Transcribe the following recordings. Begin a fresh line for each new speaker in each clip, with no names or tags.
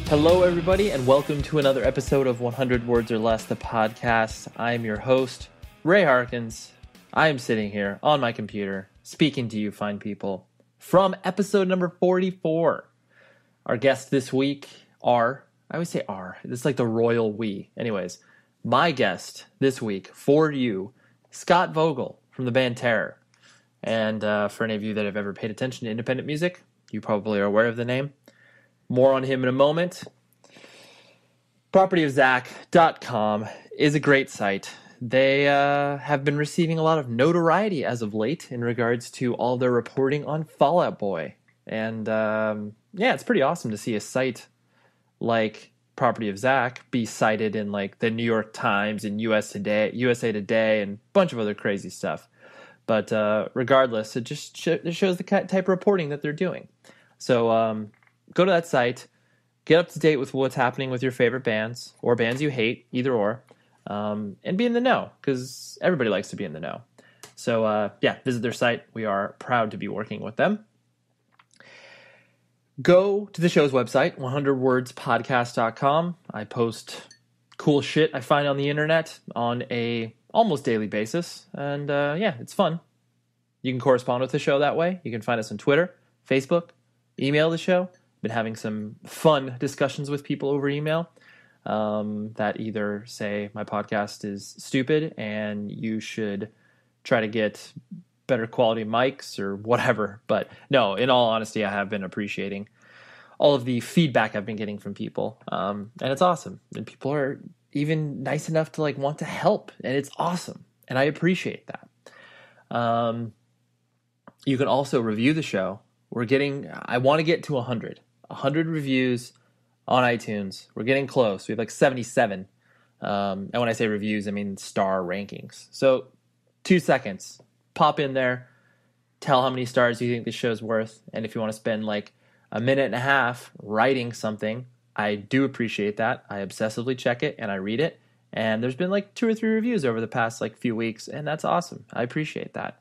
Hello, everybody, and welcome to another episode of 100 Words or Less, the podcast. I'm your host, Ray Harkins. I am sitting here on my computer, speaking to you fine people, from episode number 44. Our guests this week are, I always say are, it's like the royal we. Anyways, my guest this week for you, Scott Vogel from the band Terror. And for any of you that have ever paid attention to independent music, you probably are aware of the name. More on him in a moment. Propertyofzach.com is a great site. They have been receiving a lot of notoriety as of late in regards to all their reporting on Fall Out Boy. And yeah, it's pretty awesome to see a site like Property of Zach be cited in like the New York Times and USA Today and a bunch of other crazy stuff. But regardless, it just it shows the type of reporting that they're doing. So go to that site, get up to date with what's happening with your favorite bands or bands you hate, either or, and be in the know because everybody likes to be in the know. So yeah, visit their site. We are proud to be working with them. Go to the show's website, 100wordspodcast.com. I post cool shit I find on the internet on a almost daily basis, and yeah, it's fun. You can correspond with the show that way. You can find us on Twitter, Facebook, email the show. Been having some fun discussions with people over email that either say my podcast is stupid and you should try to get better quality mics or whatever. But no, in all honesty, I have been appreciating all of the feedback I've been getting from people. And it's awesome. And people are even nice enough to like want to help. And it's awesome. And I appreciate that. You can also review the show. I want to get to 100 reviews on iTunes. We're getting close. We have like 77. And when I say reviews, I mean star rankings. So 2 seconds, pop in there, tell how many stars you think the show's worth. And if you want to spend like a minute and a half writing something, I do appreciate that. I obsessively check it and I read it. And there's been like 2 or 3 reviews over the past like few weeks. And that's awesome. I appreciate that.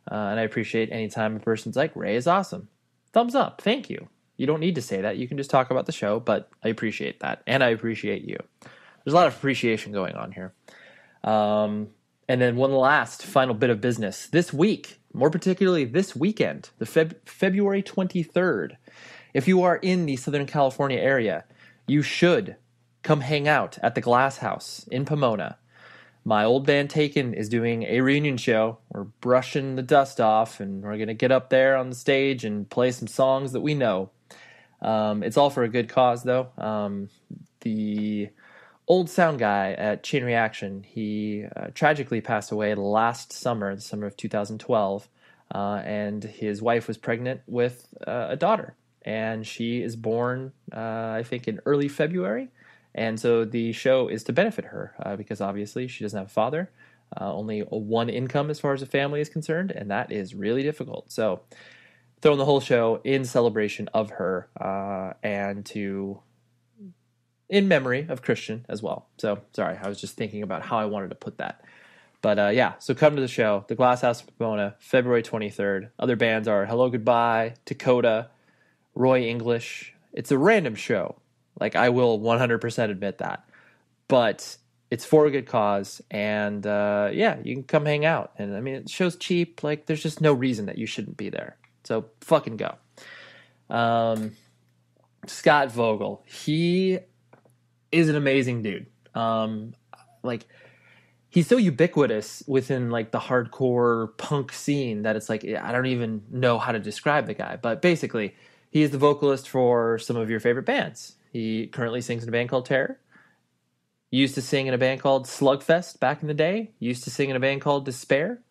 And I appreciate any time a person's like, Ray is awesome. Thumbs up. Thank you. You don't need to say that. You can just talk about the show, but I appreciate that. And I appreciate you. There's a lot of appreciation going on here. And then one last final bit of business. This week, more particularly this weekend, the February 23rd, if you are in the Southern California area, you should come hang out at the Glass House in Pomona. My old band Taken is doing a reunion show. We're brushing the dust off, and we're going to get up there on the stage and play some songs that we know. It's all for a good cause, though. The old sound guy at Chain Reaction, he tragically passed away last summer, the summer of 2012, and his wife was pregnant with a daughter, and she is born, I think, in early February. And so the show is to benefit her because obviously she doesn't have a father, only one income as far as the family is concerned, and that is really difficult. So throwing the whole show in celebration of her and in memory of Christian as well. So sorry, I was just thinking about how I wanted to put that. But yeah, so come to the show, the Glass House in Pomona, February 23rd. Other bands are Hello Goodbye, Dakota, Roy English. It's a random show. Like, I will 100% admit that. But it's for a good cause, and yeah, you can come hang out. And, I mean, the show's cheap. Like, there's just no reason that you shouldn't be there. So, fucking go. Scott Vogel. He is an amazing dude. Like, he's so ubiquitous within, like, the hardcore punk scene that it's like, I don't even know how to describe the guy. But basically, he is the vocalist for some of your favorite bands. He currently sings in a band called Terror. Used to sing in a band called Slugfest back in the day. Used to sing in a band called Despair.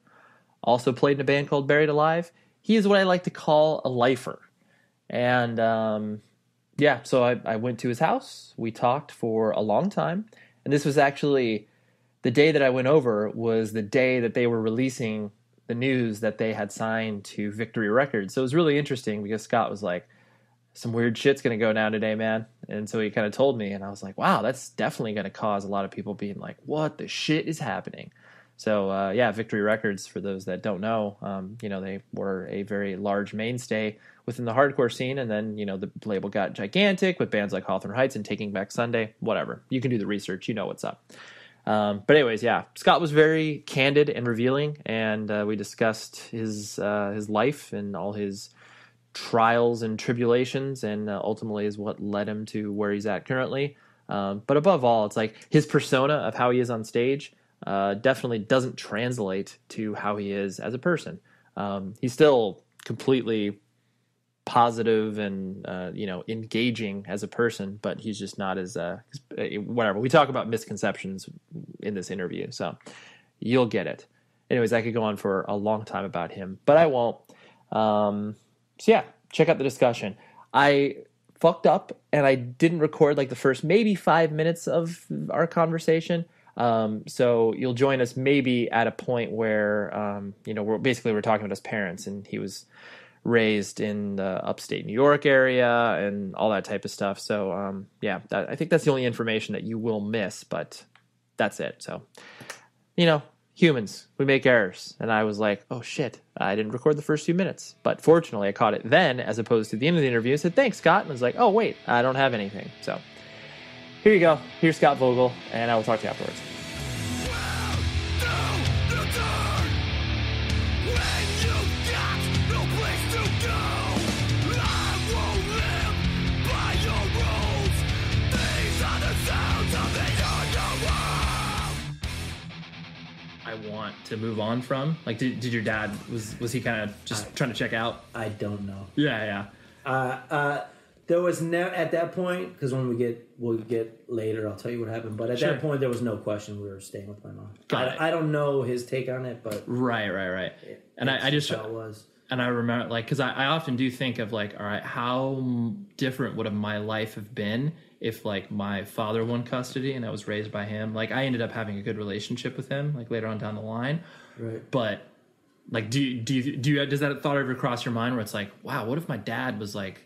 Also played in a band called Buried Alive. He is what I like to call a lifer. And yeah, so I went to his house. We talked for a long time. And this was actually the day that I went over was the day that they were releasing the news that they had signed to Victory Records. So it was really interesting because Scott was like, some weird shit's going to go down today, man. And so he kind of told me, and I was like, wow, that's definitely going to cause a lot of people being like, what the shit is happening? So yeah, Victory Records, for those that don't know, they were a very large mainstay within the hardcore scene, and then the label got gigantic with bands like Hawthorne Heights and Taking Back Sunday. Whatever, you can do the research, you know what's up. But anyways, yeah, Scott was very candid and revealing, and we discussed his life and all his trials and tribulations, and ultimately is what led him to where he's at currently. But above all, it's like his persona of how he is on stage definitely doesn't translate to how he is as a person. He's still completely positive and engaging as a person, but he's just not as whatever. We talk about misconceptions in this interview, so you'll get it. Anyways, I could go on for a long time about him, but I won't. So yeah, check out the discussion. I fucked up and I didn't record like the first maybe 5 minutes of our conversation. So you'll join us maybe at a point where, we're talking about his parents, and he was raised in the upstate New York area and all that type of stuff. So, I think that's the only information that you will miss, but that's it. So, humans, we make errors. And I was like, oh shit, I didn't record the first few minutes. But fortunately, I caught it then as opposed to the end of the interview. I said, thanks, Scott. And I was like, oh, wait, I don't have anything. So here you go. Here's Scott Vogel, and I will talk to you afterwards. I want to move on from? Like, did your dad, was he kind of just trying to check out?
I don't know.
Yeah.
There was at that point, because when we'll get later, I'll tell you what happened. But at that point, there was no question we were staying with my mom. I don't know his take on it, but
right. And I just
how it was.
And I remember, like, because I often do think of, like, all right, how different would my life have been if, like, my father won custody and I was raised by him. Like, I ended up having a good relationship with him, like, later on down the line.
Right.
But, like, does that thought ever cross your mind where it's like, wow, what if my dad was, like,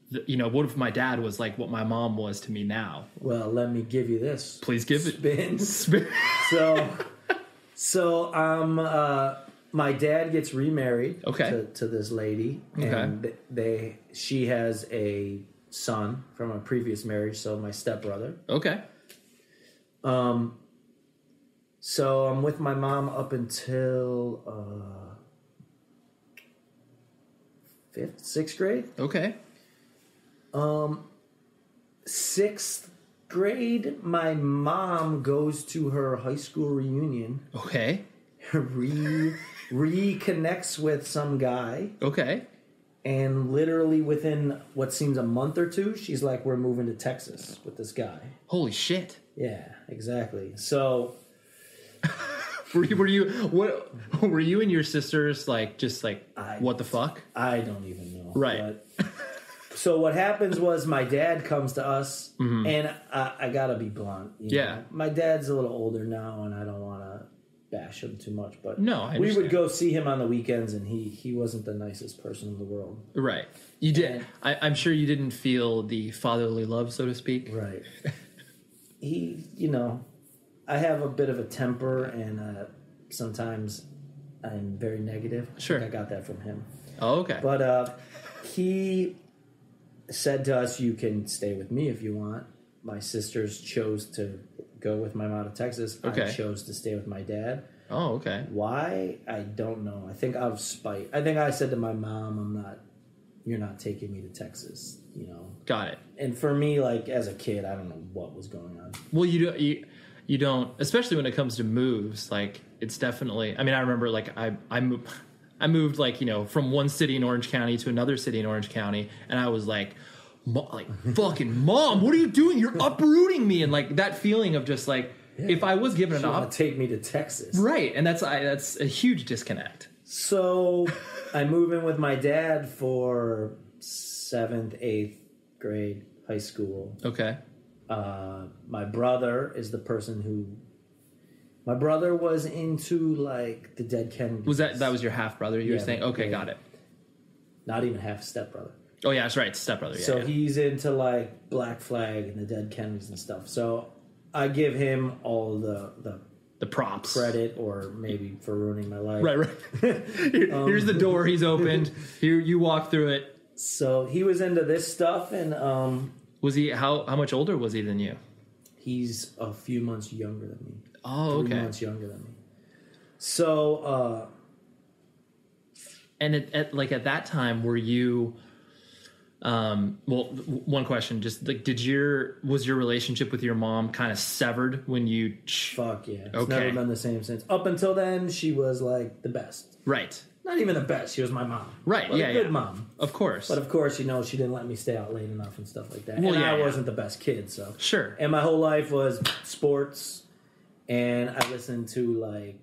what if my dad was, like, what my mom was to me now?
Well, let me give you this.
Please give it.
Spin. So, my dad gets remarried to this lady, and she has a son from a previous marriage, so my stepbrother.
Okay.
So I'm with my mom up until 6th grade.
Okay.
6th grade, my mom goes to her high school reunion.
Okay.
Reconnects with some guy.
Okay.
And literally within what seems a month or two, she's like, we're moving to Texas with this guy.
Holy shit.
Yeah, exactly. So
were you and your sisters like just like what the fuck?
I don't even know.
Right.
But, so what happens was my dad comes to us, and I gotta be blunt.
Yeah.
My dad's a little older now, and I don't want to bash him too much, but
no,
we would go see him on the weekends, and he wasn't the nicest person in the world.
Right. You did. I'm sure you didn't feel the fatherly love, so to speak.
Right. He, I have a bit of a temper, and sometimes I'm very negative.
Sure.
I got that from him.
Oh, okay.
But he said to us, you can stay with me if you want. My sisters chose to go with my mom to Texas.
Okay.
I chose to stay with my dad.
Oh, okay.
Why? I don't know. I think out of spite. I think I said to my mom, you're not taking me to Texas,
Got it.
And for me, like, as a kid, I don't know what was going on.
Well, you don't, especially when it comes to moves, like, it's definitely, I mean, I remember, like, I moved, like, from one city in Orange County to another city in Orange County, and I was like, fucking mom, what are you doing? You're uprooting me. And like that feeling of just like, if I was given an option,
take me to Texas,
right? And that's a huge disconnect.
So I move in with my dad for 7th, 8th grade high school.
Okay.
My brother is the person who. My brother was into like the Dead Kennedys.
Was that was your half brother? You were saying, okay, got it.
Not even half stepbrother.
Oh, yeah, that's right. Stepbrother. Yeah,
so he's into, like, Black Flag and the Dead Kennedys and stuff. So I give him all the
the props
credit, or maybe for ruining my life.
Right. Here's the door he's opened. Here, you walk through it.
So he was into this stuff, and
was he how much older was he than you?
He's a few months younger than me.
Oh, okay.
3 months younger than me. So,
and at that time, were you? One question, just like, was your relationship with your mom kind of severed when you?
Fuck yeah, it's never been the same since. Up until then, she was like the best.
Right.
Not even the best. She was my mom.
Right.
But a good mom.
Of course.
But of course, she didn't let me stay out late enough and stuff like that. Well, and I wasn't the best kid, so
sure.
And my whole life was sports, and I listened to like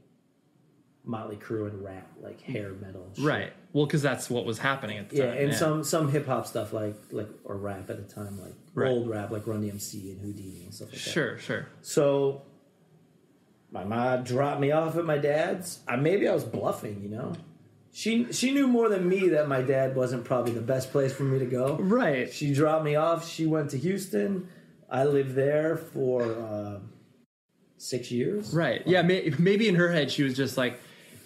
Motley Crue and rap, like hair metal. Shit.
Right. Well, because that's what was happening at the time.
Yeah, and some hip hop stuff like or rap at the time, like old rap, like Run DMC and Houdini and stuff like that.
Sure.
So my mom dropped me off at my dad's. Maybe I was bluffing, you know. She knew more than me that my dad wasn't probably the best place for me to go.
Right.
She dropped me off. She went to Houston. I lived there for 6 years.
Right. Yeah. Maybe in her head she was just like,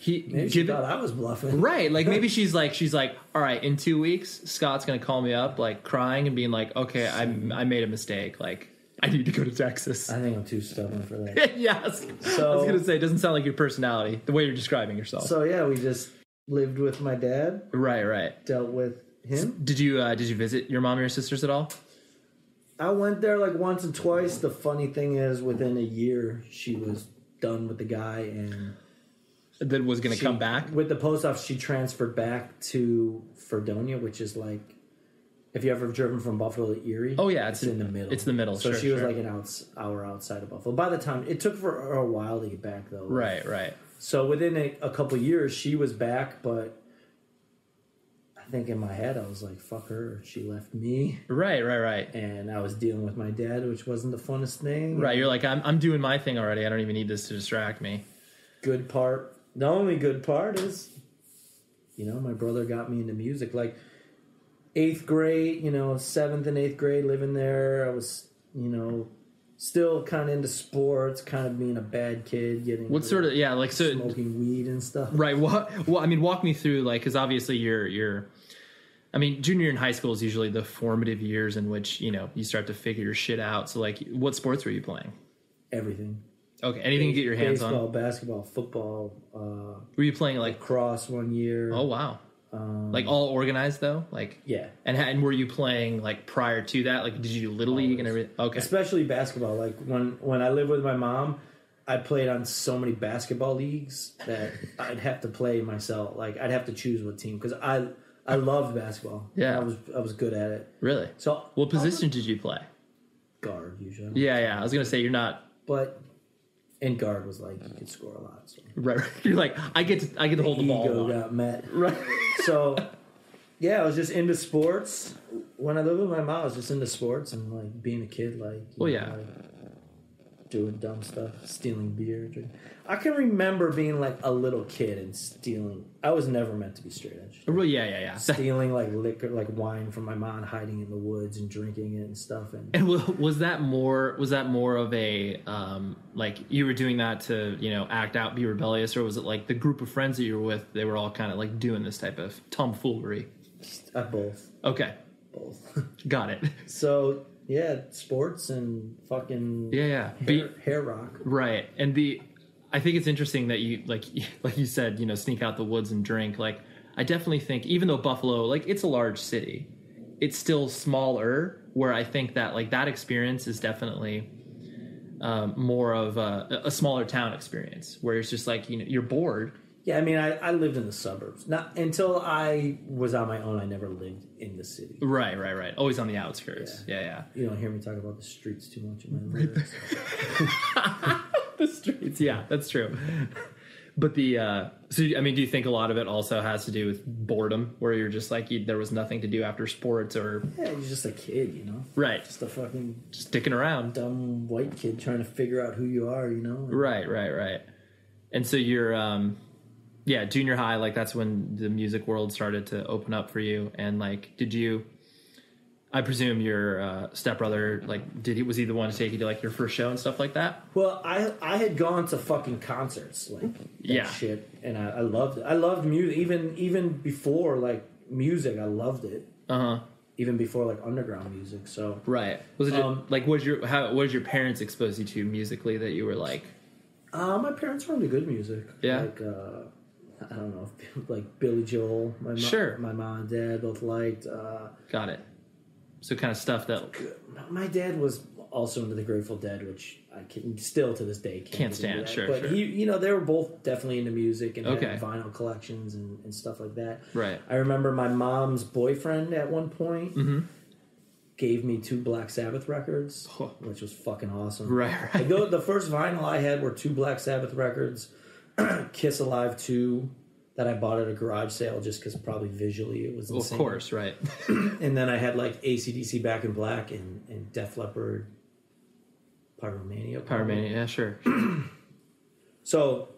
maybe she thought I was bluffing.
Right. Like maybe she's like, all right, in 2 weeks, Scott's gonna call me up, like crying and being like, okay, I made a mistake. Like, I need to go to Texas.
I think I'm too stubborn for that.
Yeah. I was gonna say, it doesn't sound like your personality, the way you're describing yourself.
So yeah, we just lived with my dad.
Right.
Dealt with him.
Did you visit your mom or your sisters at all?
I went there like once and twice. The funny thing is, within a year, she was done with the guy and
that was going to come back
with the post office. She transferred back to Fredonia, which is like, if you ever driven from Buffalo to Erie.
Oh yeah,
it's in the middle.
It's the middle.
So she was like an hour outside of Buffalo. By the time it took for her a while to get back, though.
Right.
So within a couple of years, she was back, but I think in my head, I was like, fuck her. She left me.
Right.
And I was dealing with my dad, which wasn't the funnest thing.
Right. You're like, I'm doing my thing already. I don't even need this to distract me.
Good part. The only good part is, my brother got me into music. Like 8th grade, 7th and 8th grade, living there. I was, still kind of into sports, kind of being a bad kid, getting smoking weed and stuff.
Right. Walk me through, like, because obviously junior year in high school is usually the formative years in which you start to figure your shit out. So, like, what sports were you playing?
Everything.
Okay, anything you get your hands
on. Baseball, basketball, football.
Were you playing like
lacrosse one year?
Oh wow. Like all organized though, like
yeah.
And were you playing like prior to that? Like, did you do Little League and everything? Okay,
especially basketball. Like when I lived with my mom, I played on so many basketball leagues that I'd have to play myself. Like I'd have to choose what team because I loved basketball.
Yeah,
I was good at it.
Really? So what position did you play?
Guard usually.
Yeah. I was gonna say you're not,
but. And guard was like you could score a lot. So.
Right. You're like I get to hold the ball.
Ego got met.
Right.
So, yeah, I was just into sports. When I lived with my mom, I was just into sports and like being a kid, like doing dumb stuff, stealing beer. I can remember being like a little kid and stealing. I was never meant to be straight edge.
Yeah.
Stealing like liquor, like wine from my mom, hiding in the woods and drinking it and stuff.
And was that more of a like you were doing that to act out, be rebellious, or was it like the group of friends that you were with? They were all kind of like doing this type of tomfoolery.
Both.
Okay.
Both.
Got it.
So. Yeah, sports and fucking hair rock.
Right. And I think it's interesting that you like you said, sneak out the woods and drink. Like I definitely think even though Buffalo, like it's a large city, it's still smaller where I think that like that experience is definitely more of a smaller town experience where it's just like, you're bored.
Yeah, I mean, I lived in the suburbs. Not until I was on my own. I never lived in the city.
Right. Always on the outskirts. Yeah.
You don't hear me talk about the streets too much in my lyrics.
The streets, yeah, that's true. But do you think a lot of it also has to do with boredom, where you're just like there was nothing to do after sports, or
yeah, you're just a kid,
right?
Just a fucking
sticking around,
dumb white kid trying to figure out who you are,
Right. And so you're junior high, like that's when the music world started to open up for you. And like, I presume your stepbrother, like, was he the one to take you to, like, your first show and stuff like that?
Well, I had gone to fucking concerts, like, that shit, and I loved it. I loved music, even before, like, music, I loved it. Uh-huh. Even before, like, underground music, so.
Right. Was it, like, what did your parents expose you to musically that you were, like...
My parents were into good music.
Yeah?
Like, I don't know, like, Billy Joel. My mom and dad both liked.
Got it. So kind of stuff that...
My dad was also into the Grateful Dead, which I can still to this day can't stand.
Sure,
but
sure.
he, they were both definitely into music and had vinyl collections and stuff like that.
Right.
I remember my mom's boyfriend at one point gave me 2 Black Sabbath records, which was fucking awesome.
Right.
The first vinyl I had were 2 Black Sabbath records, Kiss Alive 2, that I bought at a garage sale just because probably visually it was insane.
Of course, right.
And then I had like AC/DC Back in Black and Def Leppard Pyromania.
Pyromania, yeah, sure.
So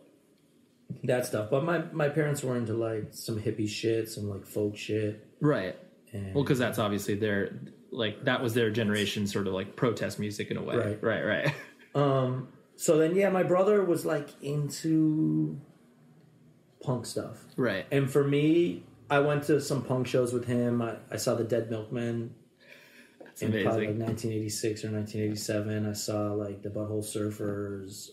that stuff. But my parents were into like some hippie shit, some like folk shit.
Right.
And,
well, because that's obviously that was their generation sort of like protest music in a way. Right.
So then, yeah, my brother was like into punk stuff.
Right.
And for me, I went to some punk shows with him. I saw the Dead Milkmen.
That's
in
amazing.
Probably like 1986 or 1987. I saw like the Butthole Surfers.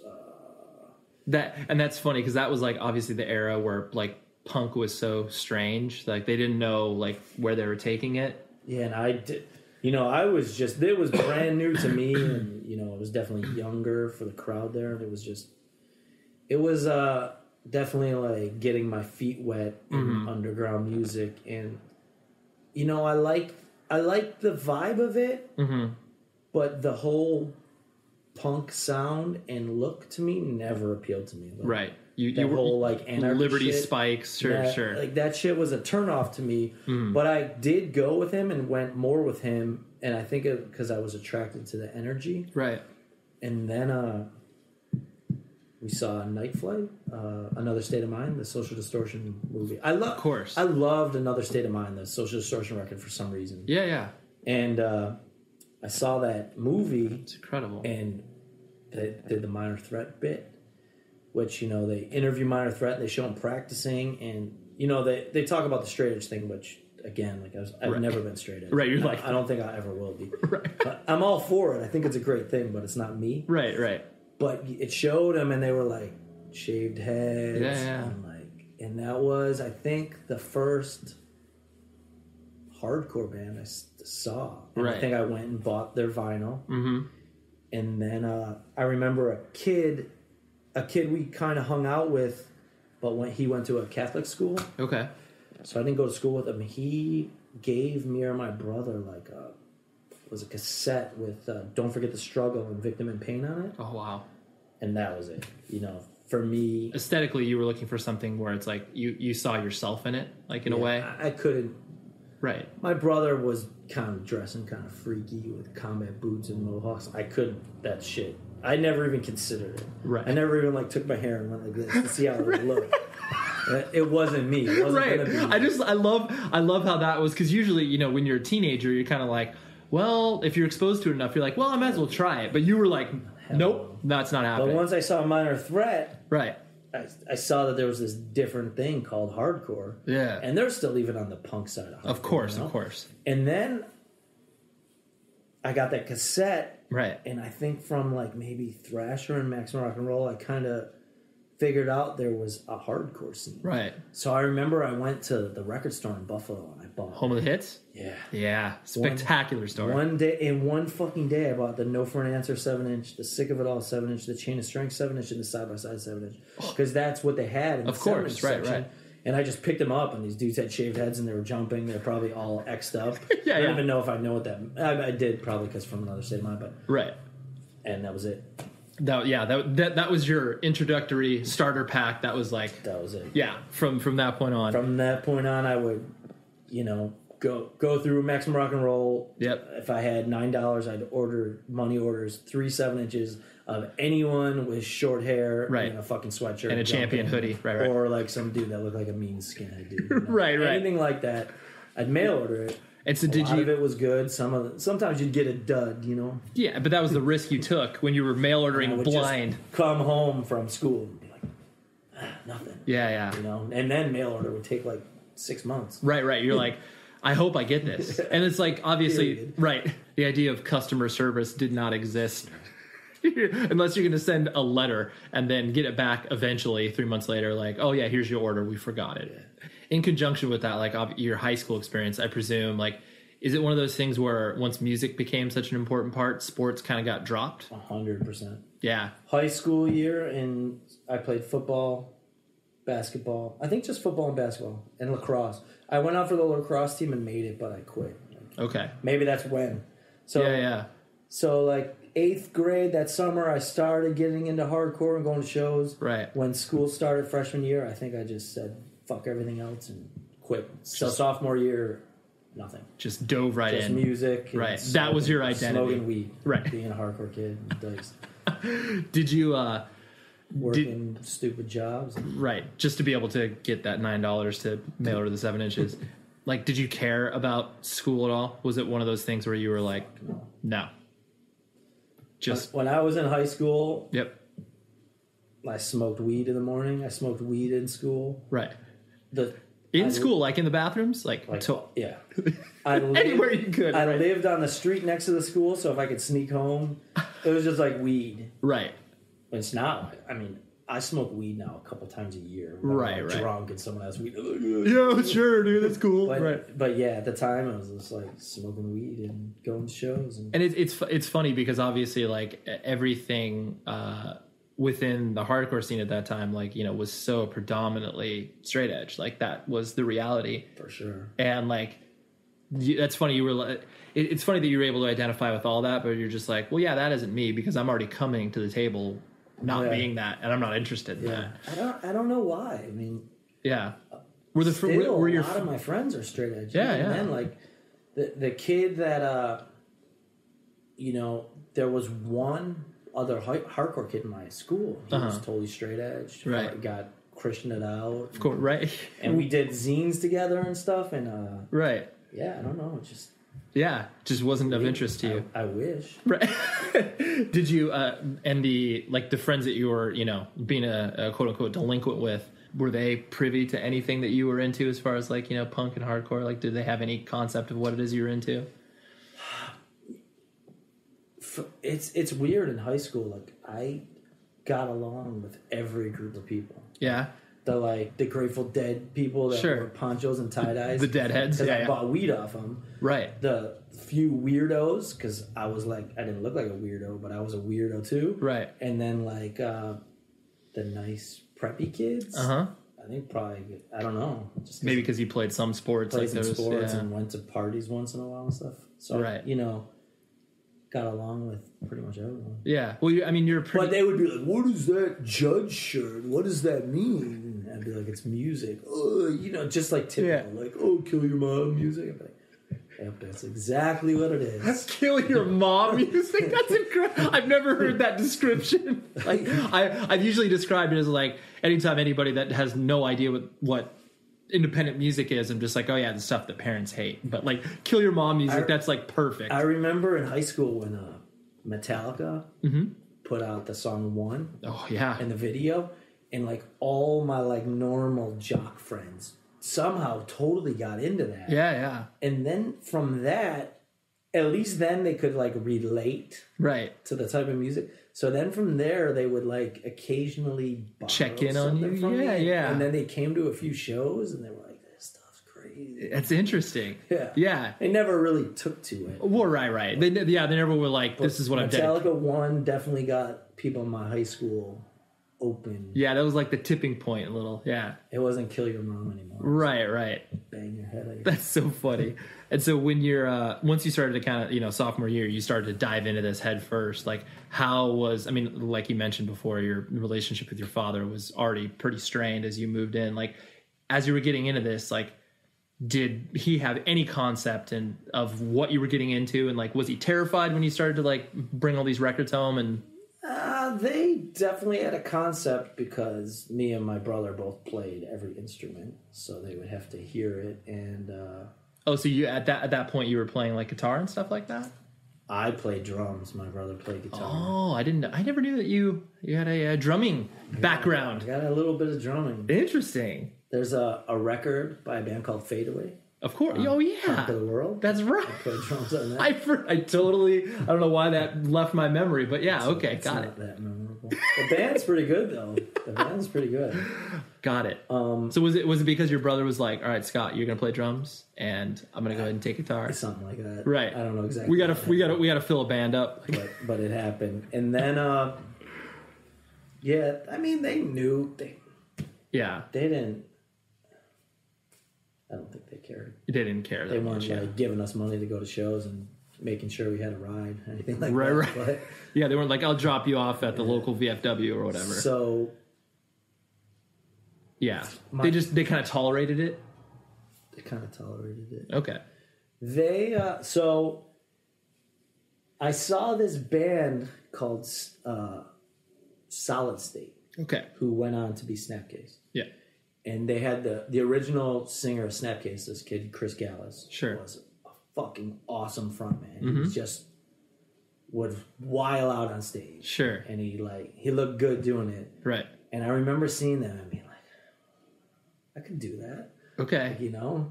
That's funny because that was like obviously the era where like punk was so strange. Like they didn't know like where they were taking it.
Yeah, and I did. I was just, it was brand new to me, and, it was definitely younger for the crowd there. And it was definitely like getting my feet wet in underground music. And, I like the vibe of it, but the whole punk sound and look to me never appealed to me. Like,
right.
You were whole like anarchy
Liberty
shit,
Spikes, sure.
Like that shit was a turnoff to me. But I did go with him and went more with him, and I think because I was attracted to the energy.
Right.
And then we saw Night Flight, Another State of Mind, the Social Distortion movie.
Of course.
I loved Another State of Mind, the Social Distortion record, for some reason.
Yeah.
And I saw that movie.
It's incredible.
And they did the Minor Threat bit, which, they interview Minor Threat, they show them practicing, and, they talk about the straight edge thing, which, again, like I've never been straight edge.
Right, you're like...
I don't think I ever will be.
Right.
But I'm all for it. I think it's a great thing, but it's not me.
Right.
But it showed them, and they were like, shaved heads.
Yeah.
And that was, I think, the first hardcore band I saw. And I think I went and bought their vinyl. And then I remember a kid we kind of hung out with, but when he went to a Catholic school.
Okay.
So I didn't go to school with him. He gave me or my brother like a cassette with Don't Forget the Struggle and Victim in Pain on it.
Oh, wow.
And that was it. For me...
Aesthetically, you were looking for something where it's like you saw yourself in it, like in a way?
I couldn't...
Right.
My brother was kind of dressing kind of freaky with combat boots and mohawks. I couldn't... That shit. I never even considered it.
Right.
I never even took my hair and went like this to see how it would look. It wasn't me. It wasn't
right.
Gonna be
I love how that was, because usually, when you're a teenager, you're kind of like, well, if you're exposed to it enough, you're like, well, I might as well try it. But you were like, nope, that's not happening.
But once I saw Minor Threat,
right,
I saw that there was this different thing called hardcore.
Yeah.
And they're still even on the punk side of hardcore.
Of course.
And then I got that cassette.
Right.
And I think from maybe Thrasher and Maximum Rock and Roll, I kind of figured out there was a hardcore scene.
Right.
So I remember I went to the record store in Buffalo and I bought
Home of the Hits?
Yeah.
Yeah. Spectacular store.
One fucking day I bought the No for an Answer 7-inch, the Sick of It All 7-inch, the Chain of Strength 7-inch, and the Side by Side 7-inch. Because that's what they had in the 7-inch section. Right. And I just picked them up, and these dudes had shaved heads, and they were jumping. They're probably all X'd up. I don't even know if I know what that... I did, probably, because from Another State of Mind, but...
Right.
And that was it.
That was your introductory starter pack. That was like...
That was it.
Yeah, from that point on.
From that point on, I would, go through Maximum Rock and Roll.
Yep.
If I had $9, I'd order 3 7-inches of anyone with short hair and a fucking sweatshirt.
And a Champion hoodie. Right.
Or some dude that looked like a mean skinhead dude.
Right.
Anything like that. I'd mail order it.
And so
A
did
lot
you?
of it was good. Sometimes you'd get a dud,
Yeah, but that was the risk you took when you were mail
I
ordering
would
blind.
just come home from school and be like, nothing.
Yeah.
And then mail order would take like 6 months.
Right. You're like, I hope I get this. And it's like, obviously,
Period.
right. The idea of customer service did not exist. Unless you're going to send a letter and then get it back eventually 3 months later, like, oh yeah, here's your order. We forgot it.
Yeah.
In conjunction with that, like your high school experience, I presume, like, is it one of those things where once music became such an important part, sports kind of got dropped?
100%.
Yeah.
High school year, and I played football, basketball. I think just football and basketball, and lacrosse. I went out for the lacrosse team and made it, but I quit.
Okay.
Maybe that's when. So
Yeah.
So like 8th grade that summer, I started getting into hardcore and going to shows.
Right.
When school started freshman year, I think I just said fuck everything else and quit. So sophomore year, nothing.
Just dove right
Just
in.
music. And
Right. That was your identity.
Smoking weed.
Right.
Being a hardcore kid. Diced.
Did you
Working stupid jobs.
right, just to be able to get that $9 to mail her the 7 inches. Like, did you care about school at all? Was it one of those things where you were like, no. Just
When I was in high school,
yep.
I smoked weed in the morning. I smoked weed in school.
Right.
In
School, like in the bathrooms?
Yeah. I lived,
anywhere you could.
I
right.
lived on the street next to the school, so if I could sneak home, it was just like weed.
Right.
It's not. I mean, I smoke weed now a couple times a year.
Right.
Drunk and someone has weed.
Yeah, sure, dude. That's cool.
But yeah, at the time, I was just like smoking weed and going to shows. And
it's funny because obviously, like, everything within the hardcore scene at that time, like, was so predominantly straight edge. Like, that was the reality.
For sure.
And, like, that's funny. You were it's funny that you were able to identify with all that, but you're just like, well, yeah, that isn't me because I'm already coming to the table not being that, and I'm not interested in that.
I don't know why. I mean,
yeah.
Were a lot of my friends are straight edge.
Yeah,
and
yeah.
then like the kid that there was one other hardcore kid in my school. He was totally straight edge.
Right.
Got Christianed out.
Of course, right.
And we did zines together and stuff. And
right.
Yeah, I don't know. It
just wasn't of interest to you.
I wish.
Right. Did you and the friends that you were being a quote unquote delinquent with, were they privy to anything that you were into as far as like punk and hardcore? Like, did they have any concept of what it is you were into?
It's weird in high school. Like, I got along with every group of people.
Yeah.
The Grateful Dead people that wore ponchos and tie-dyes.
The Deadheads.
Because I bought weed off them.
Right.
The few weirdos, because I was like, I didn't look like a weirdo, but I was a weirdo too.
Right.
And then like the nice preppy kids.
Uh-huh.
I think probably, I don't know. Just
maybe because you played some sports.
Played some sports and went to parties once in a while and stuff. So, got along with pretty much everyone.
Yeah. Well, you're pretty...
But they would be like, what is that Judge shirt? What does that mean? And I'd be like, it's music. Oh, just like typical. Like, kill your mom music. I'd be like, yep, that's exactly what it is.
Kill your mom music? That's incredible. I've never heard that description. Like, I've usually described it as like, anytime anybody that has no idea what independent music is, I'm just like, oh yeah, the stuff that parents hate. But like, kill your mom music, that's like perfect.
I remember in high school when Metallica put out the song One.
Oh yeah.
In the video, and like all my like normal jock friends somehow totally got into that.
Yeah.
And then from that, at least then they could like relate to the type of music. So then from there, they would like occasionally
check in on you.
From me.
Yeah.
And then they came to a few shows and they were like, this stuff's crazy.
That's interesting. Yeah.
They never really took to it.
Well, right. They never were like, this is what I'm doing.
Metallica 1 definitely got people in my high school open.
Yeah, that was like the tipping point a little. Yeah.
It wasn't kill your mom anymore.
Right.
Bang your head again.
That's so funny. And so when you're once you started to kind of sophomore year, you started to dive into this head first. Like, how was, like you mentioned before, your relationship with your father was already pretty strained as you moved in. Like, as you were getting into this, like, did he have any concept of what you were getting into? And like, was he terrified when you started to like bring all these records home? And
they definitely had a concept because me and my brother both played every instrument, so they would have to hear it. And
Oh, so you at that point you were playing like guitar and stuff like that?
I played drums. My brother played guitar.
Oh, I never knew that you had a drumming background.
I got a little bit of drumming.
Interesting.
There's a record by a band called Fade Away.
Of course. Oh, yeah.
Top of the World.
That's right.
I played drums on that.
I totally, I don't know why that left my memory, but yeah, okay,
it's
got
not
it.
that memorable. The band's pretty good, though. The band's pretty good.
Got it. So was it because your brother was like, all right, Scott, you're going to play drums, and I'm going to go ahead and take guitar?
Something like that.
Right.
I don't know exactly.
We gotta fill a band up.
But it happened. And then, yeah, I mean, they knew.
Yeah.
They didn't. I don't think they cared.
They didn't care that much.
They weren't like giving us money to go to shows and making sure we had a ride, anything like that.
Right.
But,
yeah, they weren't like, I'll drop you off at the local VFW or whatever.
So,
yeah, they kind of tolerated it.
They kind of tolerated it.
Okay.
So I saw this band called Solid State.
Okay.
Who went on to be Snapcase.
Yeah.
And they had the original singer of Snapcase, this kid, Chris Gallis.
Sure.
Was a fucking awesome frontman.
Mm-hmm.
He just would while out on stage.
Sure.
And he looked good doing it.
Right.
And I remember seeing them and being like, I could do that.
Okay.
Like,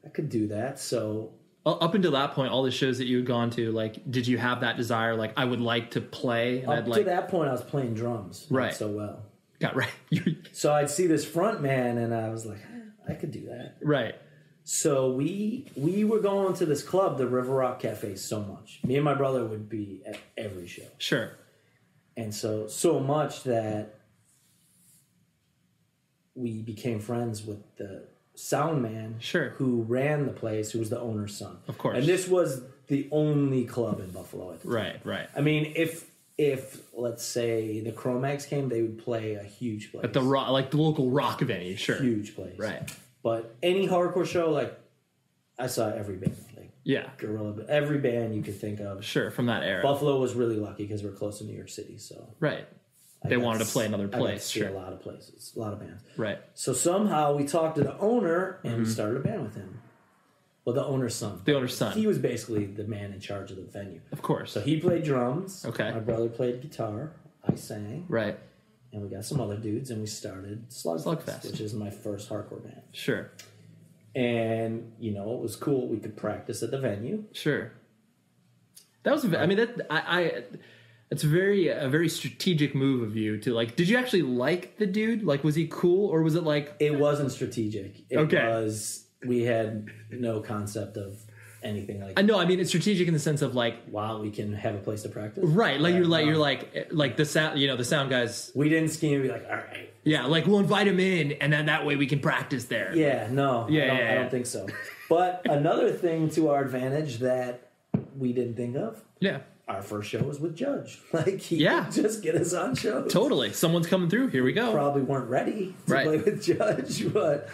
I could do that. So
up until that point, all the shows that you had gone to, like, did you have that desire? Like, I would like to play. And
up to that point, I was playing drums.
Right.
Not so well.
Got right.
So I'd see this front man, and I was like, I could do that.
Right.
So we were going to this club, the River Rock Cafe, so much. Me and my brother would be at every show.
Sure.
And so much that we became friends with the sound man,
sure,
who ran the place, who was the owner's son.
Of course.
And this was the only club in Buffalo at the time.
Right.
I mean, if let's say the Chromax came, they would play a huge place
at the rock, like the local rock venue. Sure.
Huge place.
Right.
But any hardcore show, like, I saw every band. Like,
yeah.
Gorilla, every band you could think of.
Sure, from that era.
Buffalo was really lucky because we're close to New York City, so.
Right. They wanted to play another place.
I got to see a lot of places, a lot of bands.
Right.
So somehow we talked to the owner and we started a band with him. Well, the owner's son.
The owner's son.
He was basically the man in charge of the venue.
Of course.
So he played drums.
Okay.
My brother played guitar. I sang.
Right.
And we got some other dudes and we started Slugfest, which is my first hardcore band.
Sure.
And, it was cool. We could practice at the venue.
Sure. That was, I mean, it's a very strategic move of you to, like, did you actually like the dude? Like, was he cool, or was it like...
It wasn't strategic. It was, we had no concept of anything like that.
No, I mean, it's strategic in the sense of, like...
Wow, we can have a place to practice?
Right, like, you're like the sound, the sound guys...
We didn't scheme and be like, all right.
Yeah, like, we'll invite him in, and then that way we can practice there.
Yeah, no. I don't think so. But another thing to our advantage that we didn't think of...
Yeah.
Our first show was with Judge. Like, he could just get us on shows.
Totally. Someone's coming through. Here we go.
Probably weren't ready to play with Judge, but...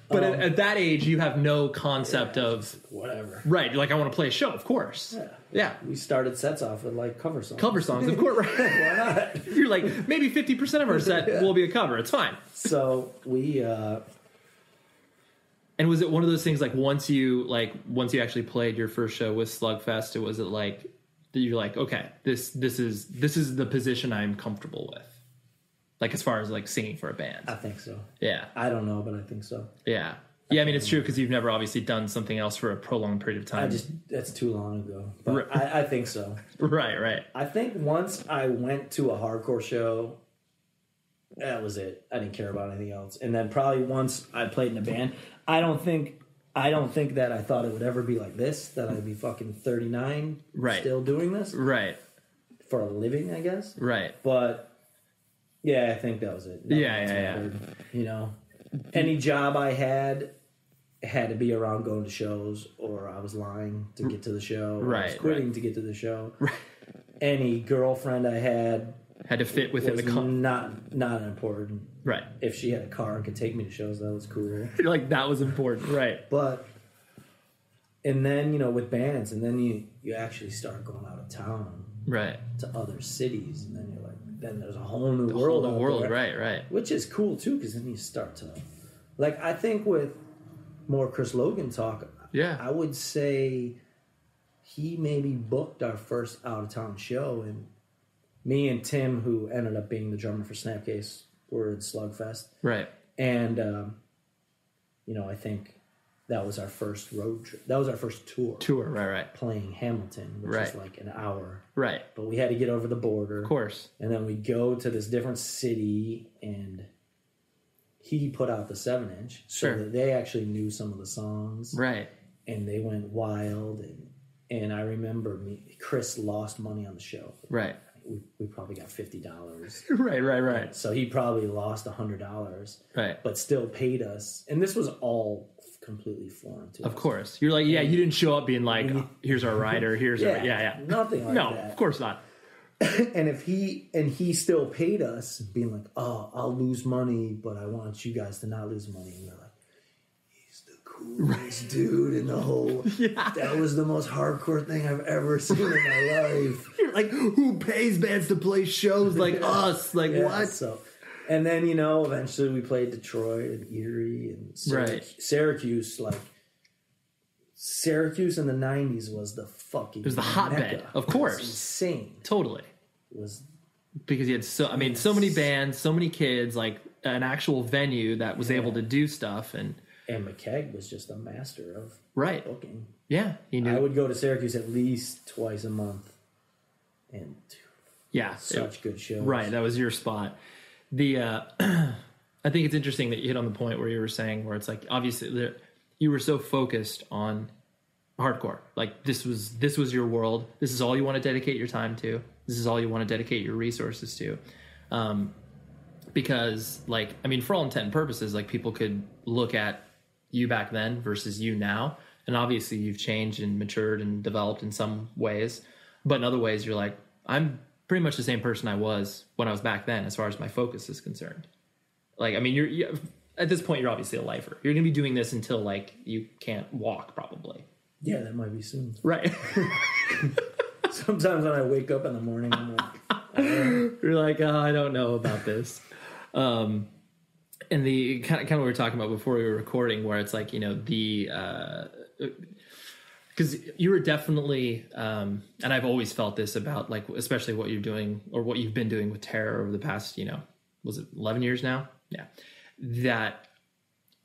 But at that age, you have no concept of...
Whatever.
Right. You're like, I want to play a show, of course. Yeah.
We started sets off with, like, cover songs.
Cover songs, of course. Right.
Why not?
You're like, maybe 50% of our set will be a cover. It's fine.
So, we...
And was it one of those things, like, once you actually played your first show with Slugfest, was it like... You're like, okay, this is the position I'm comfortable with. Like, as far as, like, singing for a band.
I think so.
Yeah.
I don't know, but I think so.
Yeah. Yeah, I mean, it's true because you've never obviously done something else for a prolonged period of time.
That's too long ago. But I think so.
Right.
I think once I went to a hardcore show, that was it. I didn't care about anything else. And then probably once I played in a band, I don't think that I thought it would ever be like this, that I'd be fucking 39 still doing this.
Right.
For a living, I guess.
Right.
But, yeah, I think that was it.
Yeah.
Any job I had to be around going to shows, or I was lying to get to the show, or I was quitting to get to the show.
Right.
Any girlfriend I had
to fit within the
not important.
Right.
If she had a car and could take me to shows, that was cool.
Like, that was important. Right.
But, and then, with bands, and then you actually start going out of town.
Right.
To other cities, and then you're like, then there's a whole new world out there.
Right.
Which is cool, too, because then you start to, like, I think with more Chris Logan talk,
Yeah.
I would say he maybe booked our first out-of-town show, and me and Tim, who ended up being the drummer for Snapcase, were in Slugfest.
Right.
And, I think that was our first road trip. That was our first tour.
Right.
Playing Hamilton, which was like an hour.
Right.
But we had to get over the border.
Of course.
And then we go to this different city, and he put out the 7-inch. So that they actually knew some of the songs.
Right.
And they went wild. And I remember Chris lost money on the show.
Right.
We probably got $50.
Right.
So he probably lost $100.
Right.
But still paid us. And this was all completely foreign to us.
Of course. You're like, you didn't show up being like, here's our rider, here's our... Yeah.
Nothing like that.
No, of course not.
And he still paid us, being like, oh, I'll lose money, but I want you guys to not lose money. And we're like, he's the coolest dude in the whole... That was the most hardcore thing I've ever seen in my life.
You're like, who pays bands to play shows like us? Like, what?
So, and then, eventually we played Detroit and Erie and Syracuse. Like, Syracuse in the 90s was the fucking...
It was the hotbed, of course.
It was insane.
Totally.
It was...
Because you had so many bands, so many kids, like an actual venue that was able to do stuff. And
McKeag was just a master of booking.
Yeah. He knew.
I would go to Syracuse at least twice a month. And such good shows.
Right. That was your spot. I think it's interesting that you hit on the point where you were saying, where it's like, obviously you were so focused on hardcore. Like this was your world. This is all you want to dedicate your time to. This is all you want to dedicate your resources to. Because for all intent and purposes, like people could look at you back then versus you now. And obviously you've changed and matured and developed in some ways, but in other ways you're like, I'm pretty much the same person I was when I was back then, as far as my focus is concerned. Like, you're at this point, you're obviously a lifer. You're going to be doing this until like you can't walk, probably.
Yeah, that might be soon.
Right.
Sometimes when I wake up in the morning, I'm like,
you're like, oh, I don't know about this. And the kind of what we were talking about before we were recording, where it's like, because you were definitely, and I've always felt this about like, especially what you're doing or what you've been doing with Terror over the past, was it 11 years now? Yeah. That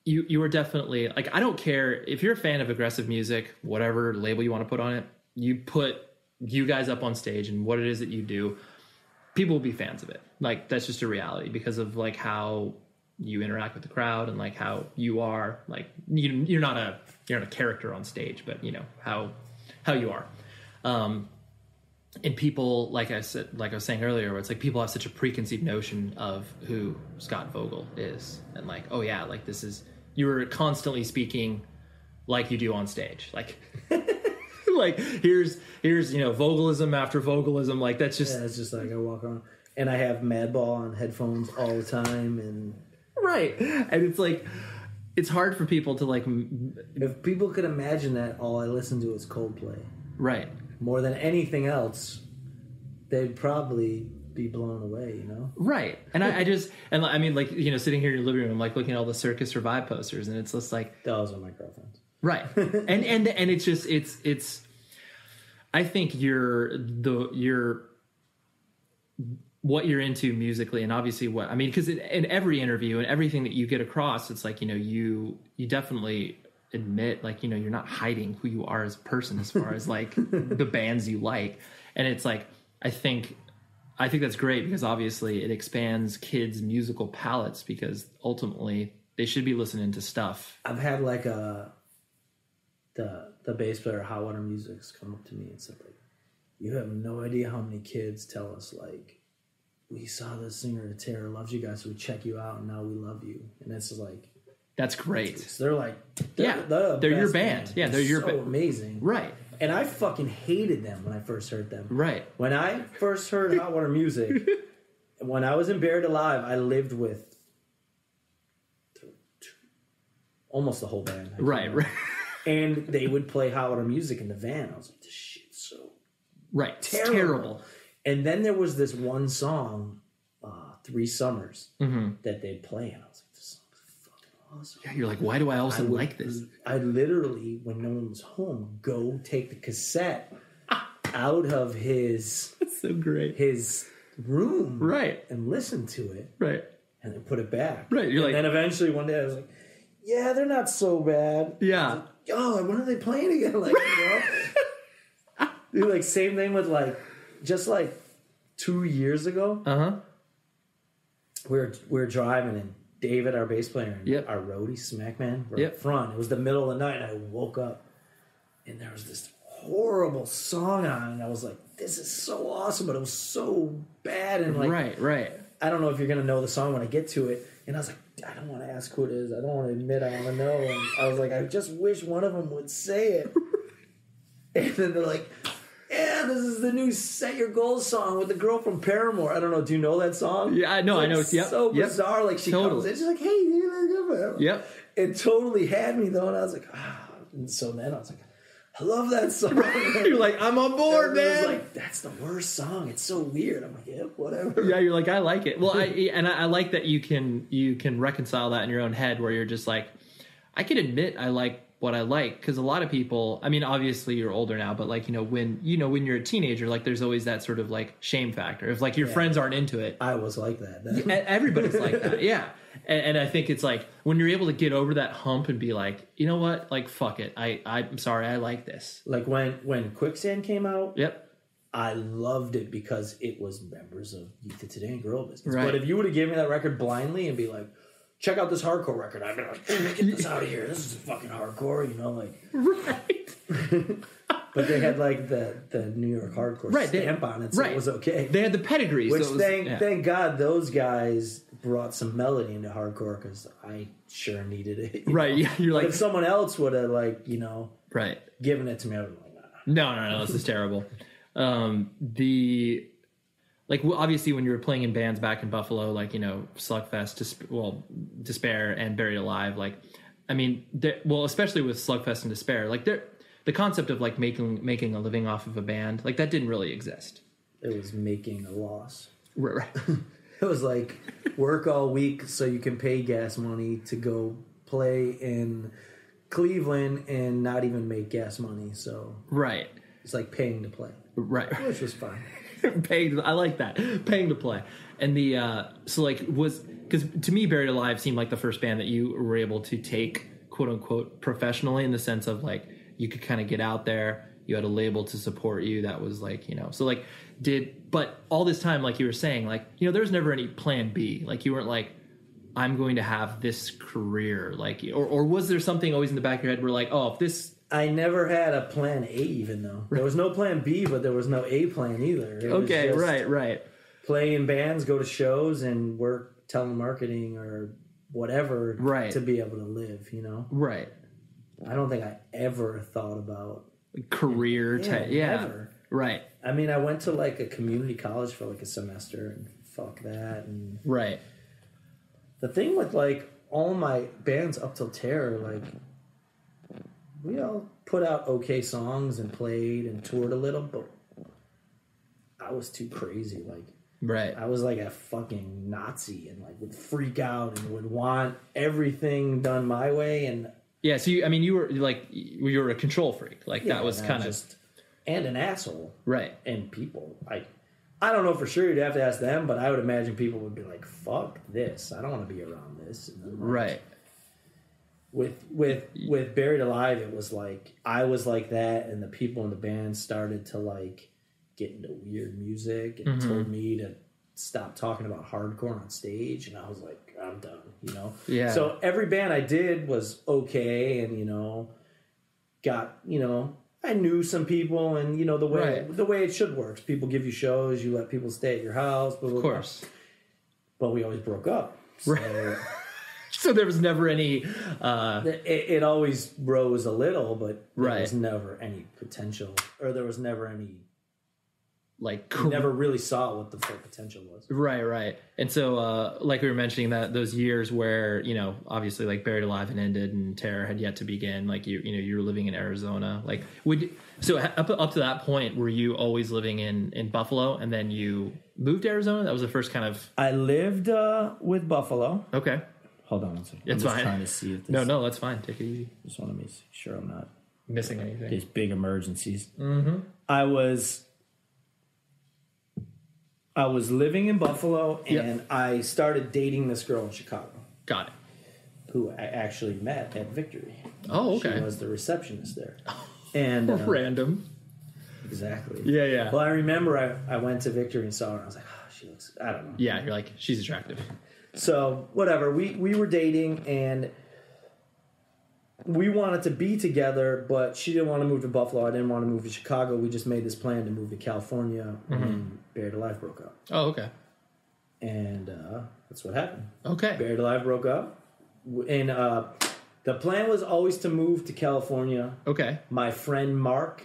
you were definitely like, I don't care if you're a fan of aggressive music, whatever label you want to put on it, you put you guys up on stage and what it is that you do, people will be fans of it. Like, that's just a reality because of like how you interact with the crowd and like how you are, like you're not a character on stage, but how you are. And people, like I was saying earlier, where it's like people have such a preconceived notion of who Scott Vogel is, and like, oh yeah, like this is, you were constantly speaking like you do on stage, like like here's Vogelism after Vogelism, like that's just
it's just like I walk around and I have Madball on headphones all the time, and
right, and it's like it's hard for people to like.
If people could imagine that all I listen to is Coldplay,
right,
more than anything else, they'd probably be blown away,
Right. And I just, and I mean, like, sitting here in your living room, like looking at all the Circus Survive posters, and it's just like,
those are my girlfriends.
Right. and it's just, it's, I think what you're into musically, and obviously because in every interview and everything that you get across, it's like, you definitely admit, like, you're not hiding who you are as a person as far as like the bands you like. And it's like, I think that's great because obviously it expands kids' musical palettes, because ultimately they should be listening to stuff.
I've had like the bass player Hot Water Music's come up to me and said, like, you have no idea how many kids tell us, like, we saw the singer of Terror loves you guys, so we check you out and now we love you. And it's just like,
that's great.
So they're like,
they're your band. Yeah, they're your band.
Amazing.
Right.
And I fucking hated them when I first heard them.
Right.
When I first heard Hot Water Music, when I was in Buried Alive, I lived with almost the whole band.
Right.
And they would play Hot Water Music in the van. I was like, this shit's so terrible. And then there was this one song, 3 Summers, that they'd play, and I was like, this song's fucking awesome.
Yeah, you're like, why do I also like this?
I literally, when no one was home, go take the cassette out of his
That's so great.
his room,
Right,
and listen to it,
right,
and then put it back.
right. You're
And then eventually one day I was like, yeah, they're not so bad.
yeah,
Oh, when are they playing again? Like, Dude, like same thing with like just like 2 years ago. We were driving and David, our bass player, and our roadie, Smackman, were up front. It was the middle of the night, and I woke up, and there was this horrible song on, and I was like, "This is so awesome," but it was so bad, and like,
right.
I don't know if you're gonna know the song when I get to it, and I was like, I don't want to ask who it is. I don't want to admit I want to know, and I was like, I just wish one of them would say it, and then they're like, yeah, this is the new "Set Your Goals" song with the girl from Paramore. I don't know. Do you know that song?
Yeah, I know.
Like,
I know. It's
so bizarre. Like she comes in, she's like, "Hey, you
Yep.
It totally had me though, and I was like, And so then I was like, I love that song.
You're like, I'm on board, man.
I was like, that's the worst song. It's so weird. I'm like, yeah, whatever.
Yeah, you're like, I like it. Well, I like that you can reconcile that in your own head, where you're just like, I can admit I like what I like, because a lot of people, I mean, obviously you're older now, but like, when you're a teenager, like there's always that sort of like shame factor if like your friends aren't into it.
I was like that.
Everybody's like that. Yeah. And I think it's like when you're able to get over that hump and be like, you know what, like, fuck it. I'm sorry. I like this.
Like when Quicksand came out.
Yep.
I loved it because it was members of Youth of Today and Girl Business.
Right.
But if you would have given me that record blindly and be like, check out this hardcore record, I'd be like, get this out of here. This is fucking hardcore, like.
Right.
But they had like the New York hardcore stamp on it, so it was okay.
They had the pedigree.
Which
so
thank God those guys brought some melody into hardcore, because I sure needed it.
Right. Yeah. You're like,
if someone else would have
right,
given it to me, I would have been like, nah.
No, this is terrible. Obviously when you were playing in bands back in Buffalo, like, Slugfest, Despair and Buried Alive, like, I mean, especially with Slugfest and Despair, like the concept of like making a living off of a band, like that didn't really exist.
It was making a loss.
Right.
It was like work all week so you can pay gas money to go play in Cleveland and not even make gas money. So
right,
it's like paying to play.
Right,
which was fun.
Paying, I like that. Paying to play. And because to me, Buried Alive seemed like the first band that you were able to take, quote unquote, professionally, in the sense of like you could kind of get out there. You had a label to support you. That was like, so like but all this time, like you were saying, like, there was never any plan B. Like you weren't like, I'm going to have this career, like, or was there something always in the back of your head where like, oh, if this.
I never had a plan A, even though there was no plan B, but there was no A plan either. It
okay,
was just
right.
Play in bands, go to shows, and work telemarketing or whatever to be able to live.
Right.
I don't think I ever thought about
career.
Never.
Right.
I mean, I went to like a community college for like a semester, and fuck that. And
right.
The thing with like all my bands up till Terror, like, we all put out okay songs and played and toured a little, but I was too crazy. Like,
right.
I was like a fucking Nazi and like would freak out and would want everything done my way. And
yeah, so you were a control freak. Like that was kind of
and an asshole,
right?
And people, I don't know for sure. You'd have to ask them, but I would imagine people would be like, "Fuck this! I don't want to be around this." And then, like,
right.
With Buried Alive, it was like I was like that, and the people in the band started to like get into weird music and told me to stop talking about hardcore on stage, and I was like, I'm done,
Yeah.
So every band I did was okay, and got I knew some people, and the way it should work. People give you shows, you let people stay at your house, blah, blah,
of course.
blah. But we always broke up. So,
right. So there was never any.
It always rose a little, but there was
right.
never any potential, or there was never any.
Like,
you never really saw what the full potential was.
Right. And so, like we were mentioning, that those years where, obviously like Buried Alive had ended and Terror had yet to begin, like you were living in Arizona. Like, up to that point, were you always living in Buffalo, and then you moved to Arizona? That was the first kind of.
I lived with Buffalo.
Okay.
Hold on one second.
It's
I'm just
fine.
trying to see if this...
No, that's fine. Take it easy.
Just want to make sure I'm not...
Missing anything.
These big emergencies.
Mm-hmm.
I was living in Buffalo, and I started dating this girl in Chicago.
Got it.
Who I actually met at Victory.
Oh, okay.
She was the receptionist there. And
random.
Exactly.
Yeah.
Well, I remember I went to Victory and saw her, and I was like, oh, she looks... I don't know.
Yeah, you're like, she's attractive.
So, whatever. We were dating, and... we wanted to be together, but she didn't want to move to Buffalo. I didn't want to move to Chicago. We just made this plan to move to California when Buried Alive broke up.
Oh, okay.
And that's what happened.
Okay.
Buried Alive broke up. And the plan was always to move to California.
Okay.
My friend Mark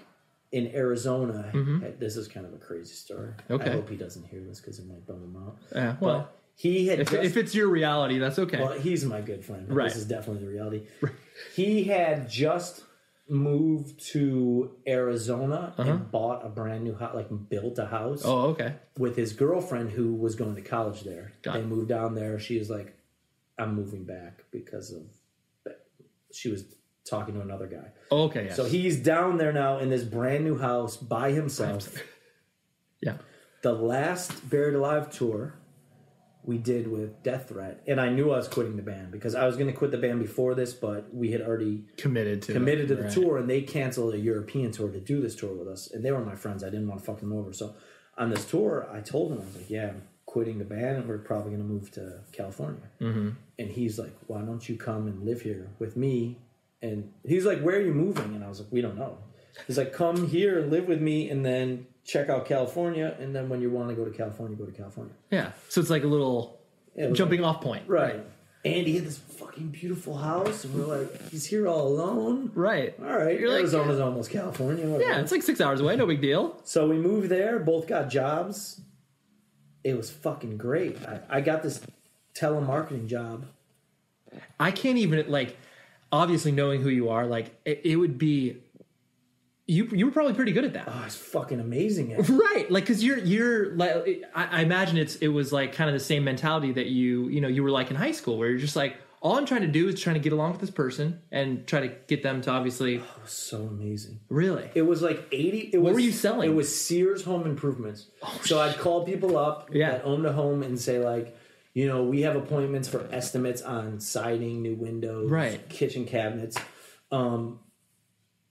in Arizona, this is kind of a crazy story.
Okay.
I hope he doesn't hear this because it might bum him out.
Yeah, well...
But he had
if it's your reality, that's okay.
Well, he's my good friend.
Right.
This is definitely the reality. Right. He had just moved to Arizona and bought a brand new house, like built a house.
Oh, okay.
With his girlfriend who was going to college there.
Got
they
it.
moved down there. She was like, I'm moving back because of... She was talking to another guy.
Oh, okay, yeah.
So he's down there now in this brand new house by himself.
Yeah.
The last Buried Alive tour... we did with Death Threat, and I knew I was quitting the band because I was going to quit the band before this, but we had already
committed to
the tour, and they canceled a European tour to do this tour with us, and they were my friends. I didn't want to fuck them over, so on this tour, I told him, I was like, "Yeah, I'm quitting the band, and we're probably going to move to California." Mm-hmm. And he's like, "Why don't you come and live here with me?" And he's like, "Where are you moving?" And I was like, "We don't know." He's like, "Come here and live with me, and then check out California, and then when you want to go to California, go to California."
Yeah. So it's like a little jumping off point.
Right. And he had this fucking beautiful house, and we're like, he's here all alone?
Right.
All right.
You're
Arizona's almost California. Whatever.
Yeah, it's like 6 hours away. No big deal.
So we moved there, both got jobs. It was fucking great. I got this telemarketing job.
I can't even, like, obviously knowing who you are, like, it would be... You were probably pretty good at that.
Oh, it's fucking amazing. At it.
Right. Like, because you're like, I imagine it was like kind of the same mentality that you were like in high school, where you're just like, all I'm trying to do is trying to get along with this person and try to get them to obviously.
Oh, it was so amazing.
Really?
It was like 80.
What were you selling?
It was Sears Home Improvements. Oh, so I'd call people up that owned a home and say, like, we have appointments for estimates on siding, new windows,
right,
kitchen cabinets.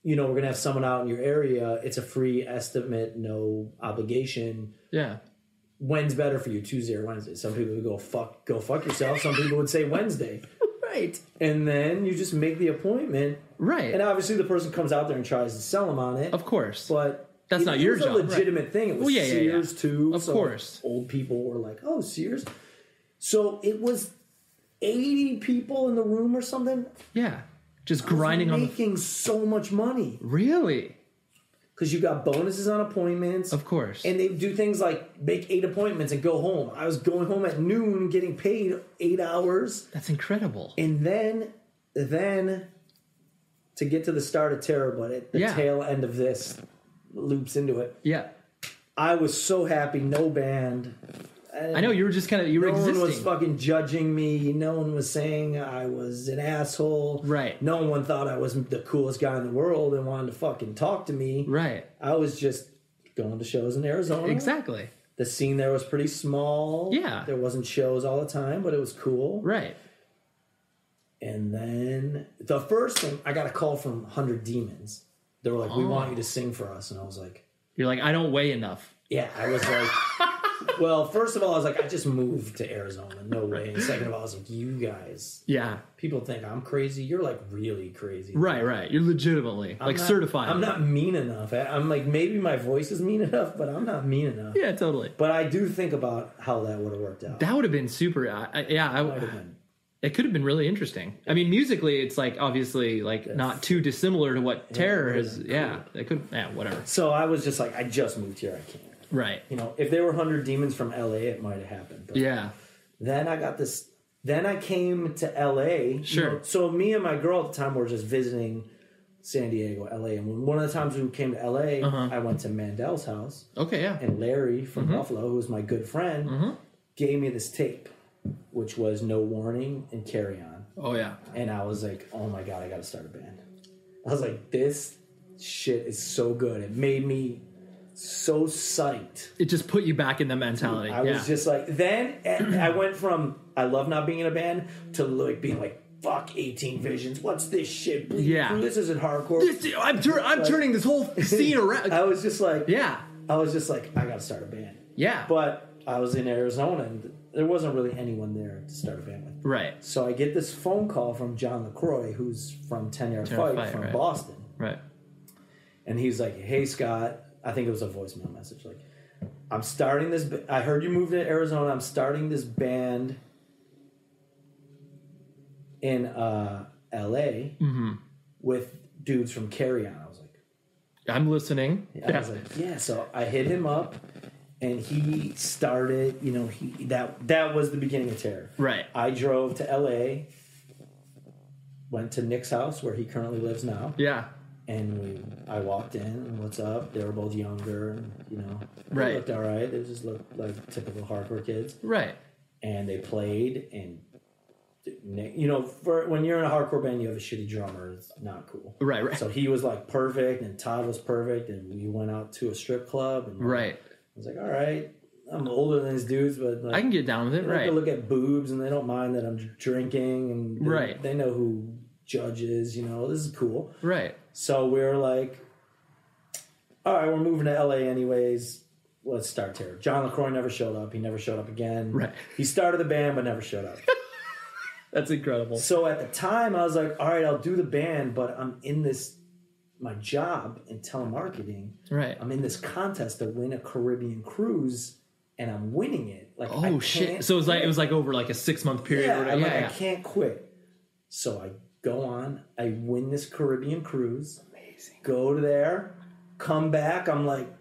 We're going to have someone out in your area. It's a free estimate, no obligation.
Yeah.
When's better for you, Tuesday or Wednesday? Some people would go fuck yourself. Some people would say Wednesday.
Right.
And then you just make the appointment.
Right.
And obviously the person comes out there and tries to sell them on it.
Of course.
But
that's not your job.
It was a legitimate thing. It was Sears too.
Of course.
Old people were like, oh, Sears. So it was 80 people in the room or something.
Yeah. Just grinding on
making so much money.
Really?
Because you got bonuses on appointments.
Of course.
And they do things like make 8 appointments and go home. I was going home at noon getting paid 8 hours.
That's incredible.
And then to get to the start of Terror, but at the tail end of this loops into it.
Yeah.
I was so happy. No band.
I know, you were just you were existing.
No one was fucking judging me. No one was saying I was an asshole.
Right.
No one thought I was the coolest guy in the world and wanted to fucking talk to me.
Right.
I was just going to shows in Arizona.
Exactly.
The scene there was pretty small.
Yeah.
There wasn't shows all the time, but it was cool.
Right.
And then the first thing, I got a call from 100 Demons. They were like, we want you to sing for us. And I was like...
You're like, I don't weigh enough.
Yeah, I was like... Well, first of all, I was like, I just moved to Arizona. No way. And second of all, I was like, you guys.
Yeah.
People think I'm crazy. You're like really crazy.
Right. You're legitimately certified.
I'm not mean enough. I'm like, maybe my voice is mean enough, but I'm not mean enough.
Yeah, totally.
But I do think about how that would have worked out.
That would have been super. It could have been really interesting. I mean, musically, it's like obviously like not too dissimilar to what Terror has. Cool. Yeah, it could. Yeah, whatever.
So I was just like, I just moved here. I can't.
Right.
If there were 100 Demons from LA, it might have happened. But
yeah.
Then I got this. Then I came to LA.
Sure.
So me and my girl at the time were just visiting San Diego, LA. And one of the times we came to LA, I went to Mandel's house.
Okay, yeah.
And Larry from Buffalo, who was my good friend, gave me this tape. which was No Warning and Carry On.
Oh, yeah.
And I was like, oh my God, I got to start a band. I was like, this shit is so good. It made me so psyched.
It just put you back in the mentality.
I was just like, then I went from I love not being in a band to like being like, fuck 18 Visions. What's this shit?
Yeah.
This isn't hardcore.
I'm turning this whole scene around.
I was just like,
yeah.
I was just like, I got to start a band.
Yeah.
But I was in Arizona and there wasn't really anyone there to start a band with.
Right.
So I get this phone call from John LaCroix, who's from 10 Yard Fight from Boston.
Right.
And he's like, hey, Scott, I think it was a voicemail message. Like, I'm starting this. I heard you moved to Arizona. I'm starting this band in L.A. with dudes from Carry On. I was like,
I'm listening.
I was like, yeah. So I hit him up, and he started. You know, that was the beginning of Terror.
Right.
I drove to L.A., went to Nick's house where he currently lives now.
Yeah.
And I walked in, what's up? They were both younger, and, you know, they looked all right. They just looked like typical hardcore kids.
Right.
And they played, and, you know, for when you're in a hardcore band, you have a shitty drummer. It's not cool.
Right, right.
So he was, like, perfect, and Todd was perfect, and we went out to a strip club. And
right.
I was like, all right, I'm older than these dudes, but... Like,
I can get down with it, right.
They look at boobs, and they don't mind that I'm drinking, and they know who judges, you know, this is cool.
Right.
So we were like, all right, we're moving to LA anyways. Let's start Terror. John LaCroix never showed up. He never showed up again.
Right.
He started the band but never showed up.
That's incredible.
So at the time, I was like, all right, I'll do the band, but I'm in my job in telemarketing.
Right.
I'm in this contest to win a Caribbean cruise, and I'm winning it. Like,
oh, shit. So it was like over like a 6-month period.
Yeah, I can't quit. So I go on. I win this Caribbean cruise.
Amazing.
Go there. Come back. I'm like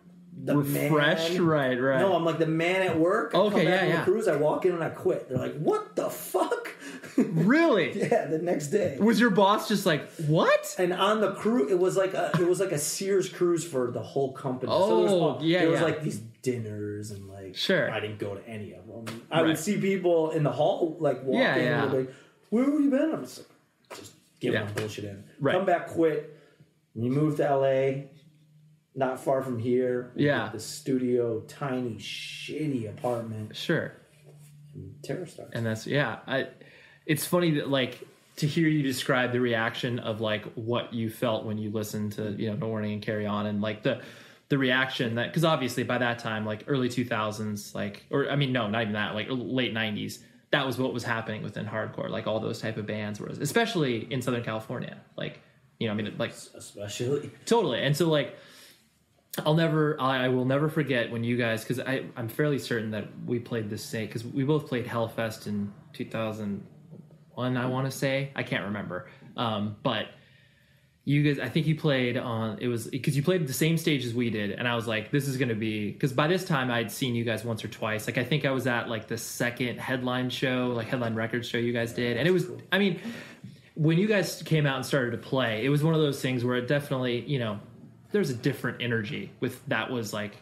the
refreshed.
Man.
Right.
No, I'm like the man at work.
Okay,
come back
yeah.
The cruise. I walk in and I quit. They're like, "What the fuck?"
Really?
Yeah. The next day.
Was your boss just like, what?
And on the cruise, it was like a Sears cruise for the whole company.
Oh,
so there was
yeah.
like these dinners and like.
Sure.
I didn't go to any of them. I would see people in the hall like walking. And they'd be like, "Where have you been?" I'm just like, give my bullshit in.
Right.
Come back, quit. You move to LA, not far from here.
Yeah.
The studio, tiny, shitty apartment.
Sure.
And Terror starts.
And that's, it's funny that, like, to hear you describe the reaction of, like, what you felt when you listened to, you know, No Warning and Carry On, and, like, the reaction that, because obviously by that time, like, early 2000s, like, or, I mean, no, not even that, like, late 90s, that was what was happening within hardcore, like all those type of bands were, especially in Southern California. Like, you know, I mean, like,
especially
totally. And so, like, I will never forget when you guys, because I'm fairly certain that we played this same, because we both played Hellfest in 2001, I want to say. I can't remember. But you guys, I think you played on, it was because you played the same stage as we did, and I was like, this is going to be, because by this time I'd seen you guys once or twice. Like, I think I was at like the second headline record show you guys did, and it was cool. I mean, when you guys came out and started to play, it was one of those things where it definitely, you know, there's a different energy with that. Was like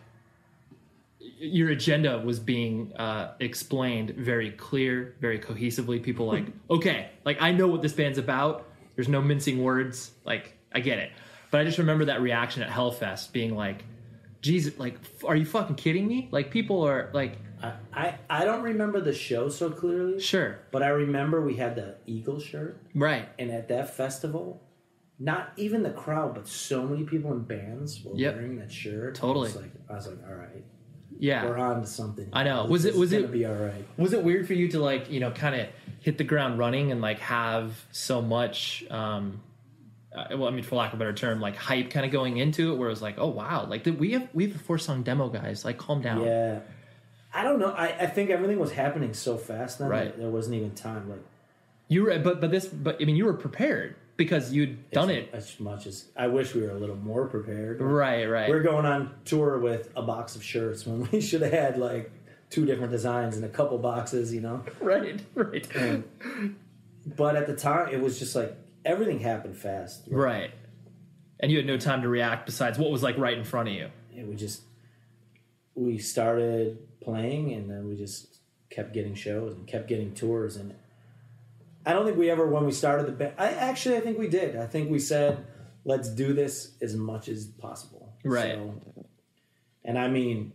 your agenda was being explained very clear, very cohesively. People like, okay, like, I know what this band's about. There's no mincing words. Like, I get it. But I just remember that reaction at Hellfest being like, Jesus, like, are you fucking kidding me? Like, people are like...
I don't remember the show so clearly.
Sure.
But I remember we had the Eagle shirt.
Right.
And at that festival, not even the crowd, but so many people in bands were wearing that shirt.
Totally.
I was like, all right.
Yeah.
We're on to something.
I know.
Was it gonna be all right?
Was it weird for you to, like, you know, kind of hit the ground running and, like, have so much, well, I mean, for lack of a better term, like, hype kind of going into it, where it was like, oh, wow, like, we have a 4-song demo, guys. Like, calm down.
Yeah. I don't know. I think everything was happening so fast then
right.
that there wasn't even time. Like,
you were, but I mean, you were prepared because you'd done it
as much as I wish we were a little more prepared.
Right.
We're going on tour with a box of shirts when we should have had like 2 different designs and a couple boxes, you know.
Right.
But at the time, it was just like everything happened fast.
Right. And you had no time to react besides what was like right in front of you.
We started playing, and then we just kept getting shows and kept getting tours. And I don't think we ever, when we started the band, I think we did. I think we said, let's do this as much as possible.
Right.
So, and I mean,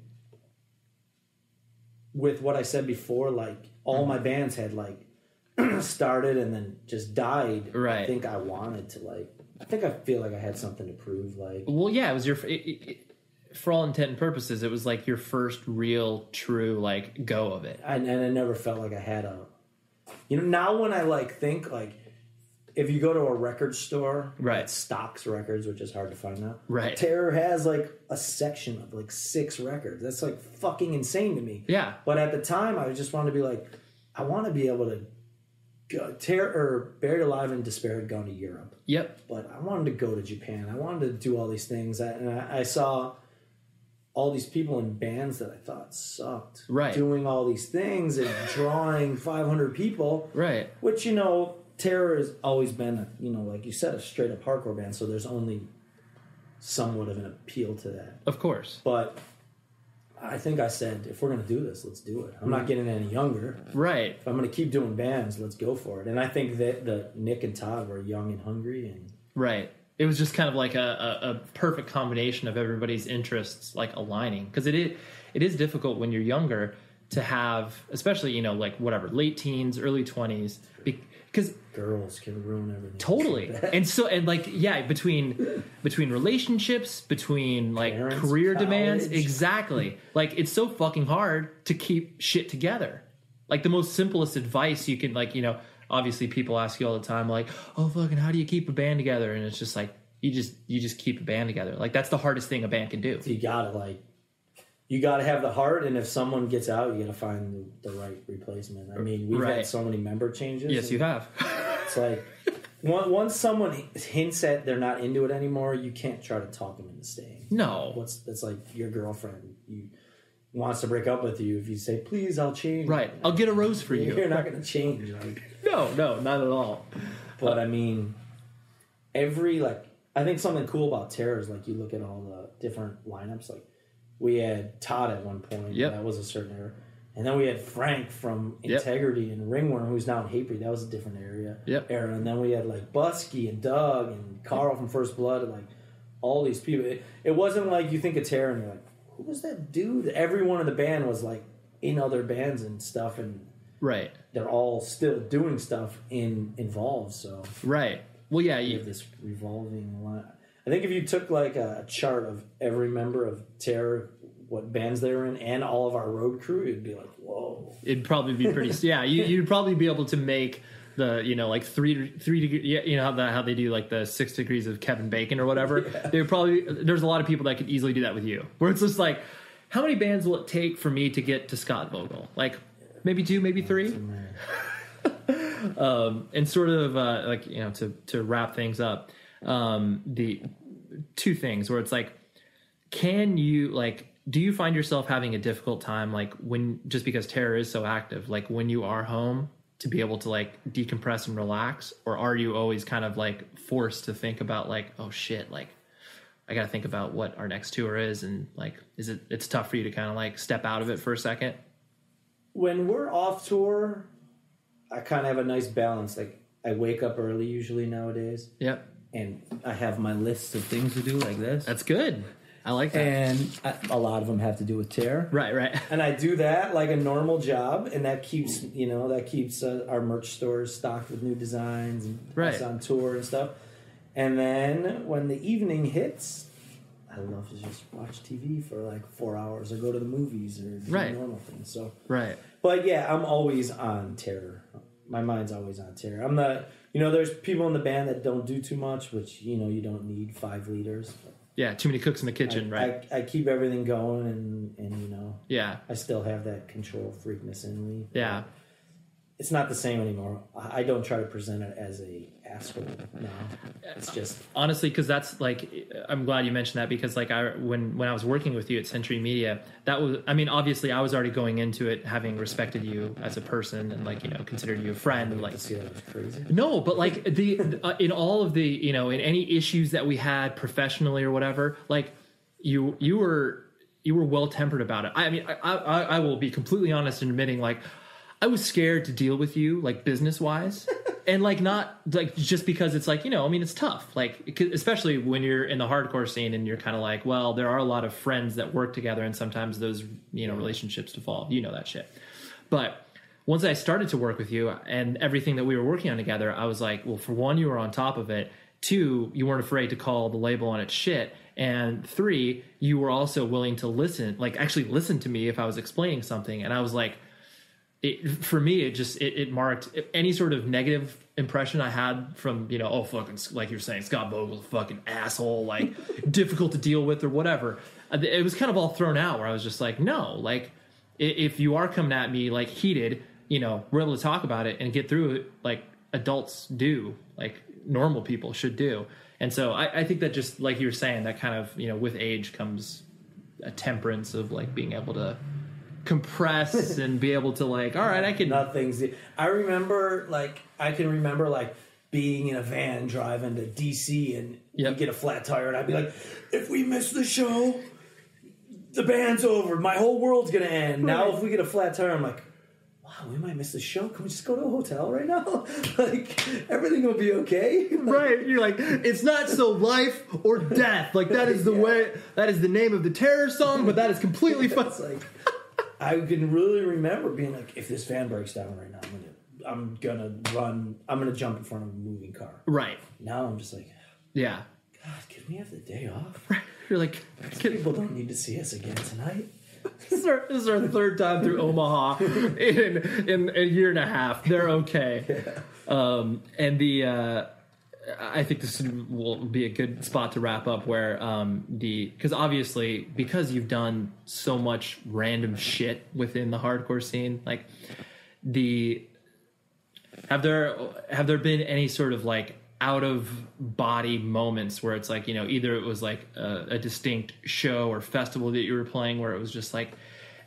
with what I said before, like all my bands had like started and then just died.
Right.
I think I wanted to I feel like I had something to prove. Like, well,
yeah, it was for all intent and purposes, it was like your first real, true like go of it.
And I never felt like I had now when I like think like, if you go to a record store that stocks records, which is hard to find now,
right?
Terror has like a section of like 6 records. That's like fucking insane to me.
Yeah.
But at the time, I just wanted to be like, I want to be able to go. Buried Alive and Despair had gone to Europe.
Yep.
But I wanted to go to Japan. I wanted to do all these things. And I saw all these people in bands that I thought sucked.
Right.
Doing all these things and drawing 500 people.
Right.
Which, Terror has always been, like you said, a straight up hardcore band, so there's only somewhat of an appeal to that.
Of course.
But I think I said, if we're going to do this, let's do it. I'm not getting any younger.
Right.
If I'm going to keep doing bands, let's go for it. And I think that the Nick and Todd were young and hungry. And
right. It was just kind of like a perfect combination of everybody's interests like aligning. Because it is difficult when you're younger to have, especially, like whatever, late teens, early 20s, because
girls can ruin everything.
Totally. between relationships, between like
parents,
career
college.
Demands, exactly. Like it's so fucking hard to keep shit together. Like the most simplest advice you can, like, obviously people ask you all the time, like, oh fucking, how do you keep a band together? And it's just like you just keep a band together. Like that's the hardest thing a band can do.
So you gotta have the heart, and if someone gets out, you gotta find the right replacement. I mean, we've had so many member changes.
Yes, you have.
It's like once someone hints at they're not into it anymore, you can't try to talk them into staying.
No,
that's like your girlfriend wants to break up with you. If you say, "Please, I'll change,"
right? I'll get a rose for you.
You're not gonna change. Like,
no, not at all.
But I mean, I think something cool about Terror is like you look at all the different lineups, like. We had Todd at one point.
Yep.
That was a certain era. And then we had Frank from Integrity and Ringworm, who's now in Hatebreed. That was a different era. And then we had like Busky and Doug and Carl from First Blood and like all these people. It wasn't like you think of Terror and you're like, who was that dude? Everyone in the band was like in other bands and stuff. And they're all still doing stuff involved. So
right. Well, yeah.
You have this revolving line. I think if you took like a chart of every member of Terror, what bands they were in, and all of our road crew, it'd be like, whoa.
It'd probably be pretty. Yeah, you'd probably be able to make the like three degree. How they do like the 6 degrees of Kevin Bacon or whatever. Yeah. There's a lot of people that could easily do that with you. Where it's just like, how many bands will it take for me to get to Scott Vogel? Like maybe 2, maybe 3. And sort of to wrap things up. The 2 things where it's like, do you find yourself having a difficult time, like when, just because Terror is so active, like when you are home to be able to like decompress and relax, or are you always kind of like forced to think about like, oh shit, like I got to think about what our next tour is. And like, it's tough for you to kind of like step out of it for a second?
When we're off tour, I kind of have a nice balance. Like I wake up early usually nowadays.
Yep.
And I have my list of things to do like this.
That's good. I like that.
And a lot of them have to do with Terror.
Right.
And I do that like a normal job, and that keeps our merch stores stocked with new designs and us on tour and stuff. And then when the evening hits, I love to just watch TV for like 4 hours or go to the movies or do normal things. So But yeah, I'm always on Terror. My mind's always on Terror. I'm not. There's people in the band that don't do too much, which, you don't need 5 liters.
Yeah, too many cooks in the kitchen, right?
I keep everything going and
yeah.
I still have that control freakness in me.
Yeah.
It's not the same anymore. I don't try to present it as a asshole now. It's just...
Honestly, because that's like... I'm glad you mentioned that, because like when I was working with you at Century Media, that was... I mean, obviously, I was already going into it having respected you as a person and like, considered you a friend. And like,
see that was crazy.
No, but like in all of the, in any issues that we had professionally or whatever, like you were well-tempered about it. I mean, I will be completely honest in admitting like, I was scared to deal with you, like, business-wise. And, like, not, like, just because it's, like, you know, I mean, it's tough. Like, especially when you're in the hardcore scene and you're kind of like, well, there are a lot of friends that work together and sometimes those, you know, relationships devolve. You know that shit. But once I started to work with you and everything that we were working on together, I was like, well, for one, you were on top of it. Two, you weren't afraid to call the label on its shit. And three, you were also willing to listen, like, actually listen to me if I was explaining something. And I was like, for me, it marked any sort of negative impression I had from, you know, oh, fucking, like you're saying, Scott Vogel's a fucking asshole, like, difficult to deal with or whatever. It was kind of all thrown out where I was just like, no, like, if you are coming at me, like, heated, you know, we're able to talk about it and get through it like adults do, like normal people should do. And so I think that just, like you were saying, that kind of, you know, with age comes a temperance of, like, being able to compress and be able to, like, all right, I can.
Nothing's. I remember, like, I can remember, like, being in a van driving to DC and you get a flat tire, and I'd be like, if we miss the show, the band's over. My whole world's gonna end. Right. Now, if we get a flat tire, I'm like, wow, we might miss the show. Can we just go to a hotel right now? Like, everything will be okay.
Right. You're like, it's not so life or death. Like, that is the way. That is the name of the Terror song, but that is completely fun.
It's like, I can really remember being like, if this van breaks down right now, I'm gonna run. I'm gonna jump in front of a moving car.
Right.
Now I'm just like,
yeah.
God, can we have the day off?
Right. You're like,
people don't need to see us again tonight.
This is our third time through Omaha in a year and a half. They're okay. Yeah. And I think this will be a good spot to wrap up where because obviously, because you've done so much random shit within the hardcore scene, like have there been any sort of, like, out of body moments where it's like, you know, either it was like a distinct show or festival that you were playing where it was just like,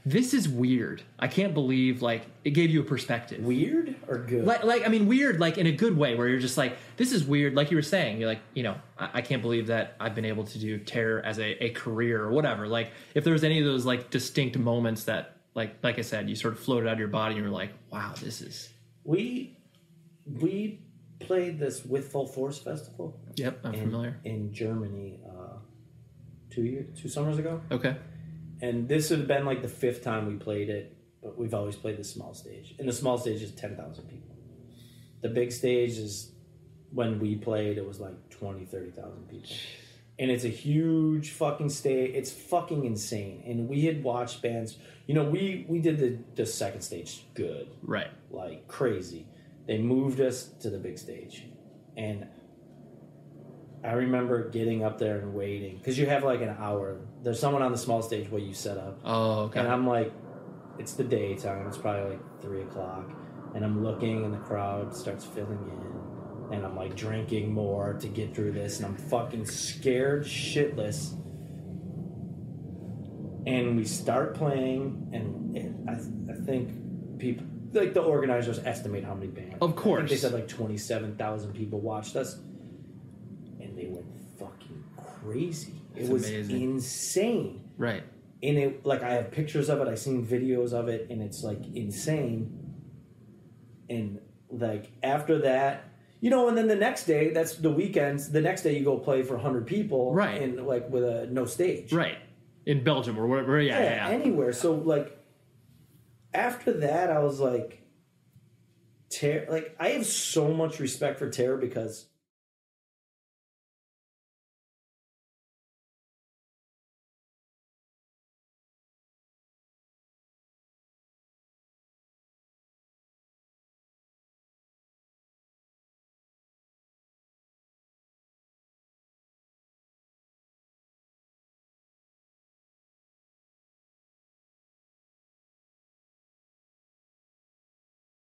this is weird. I can't believe, like, it gave you a perspective.
Weird or good?
Like I mean, weird, like, in a good way, where you're just like, this is weird. Like you were saying, you're like, you know, I can't believe that I've been able to do Terror as a career or whatever. Like, if there was any of those, like, distinct moments that, like I said, you sort of floated out of your body and you were like, wow, this is...
We played this With Full Force festival.
Yep, I'm familiar.
In Germany 2 summers ago.
Okay.
And this would have been like the 5th time we played it, but we've always played the small stage. And the small stage is 10,000 people. The big stage is, when we played, it was like 20, 30,000 people. And it's a huge fucking stage. It's fucking insane. And we had watched bands, you know, we did the second stage good.
Right.
Like crazy. They moved us to the big stage. And I remember getting up there and waiting. Because you have like an hour. There's someone on the small stage where you set up.
Oh, okay.
And I'm like, it's the daytime. It's probably like 3 o'clock. And I'm looking and the crowd starts filling in. And I'm like drinking more to get through this. And I'm fucking scared shitless. And we start playing. And I think people... Like, the organizers estimate how many bands.
Of course.
I think they said like 27,000 people watched us. And they went fucking crazy. It was amazing. Insane.
Right.
And it, like, I have pictures of it. I've seen videos of it. And it's, like, insane. And, like, after that... You know, and then the next day, that's the weekends. The next day you go play for 100 people.
Right.
And, like, with no stage.
Right. In Belgium or wherever. Yeah.
Anywhere. So, like... After that, I was like, I have so much respect for Terror because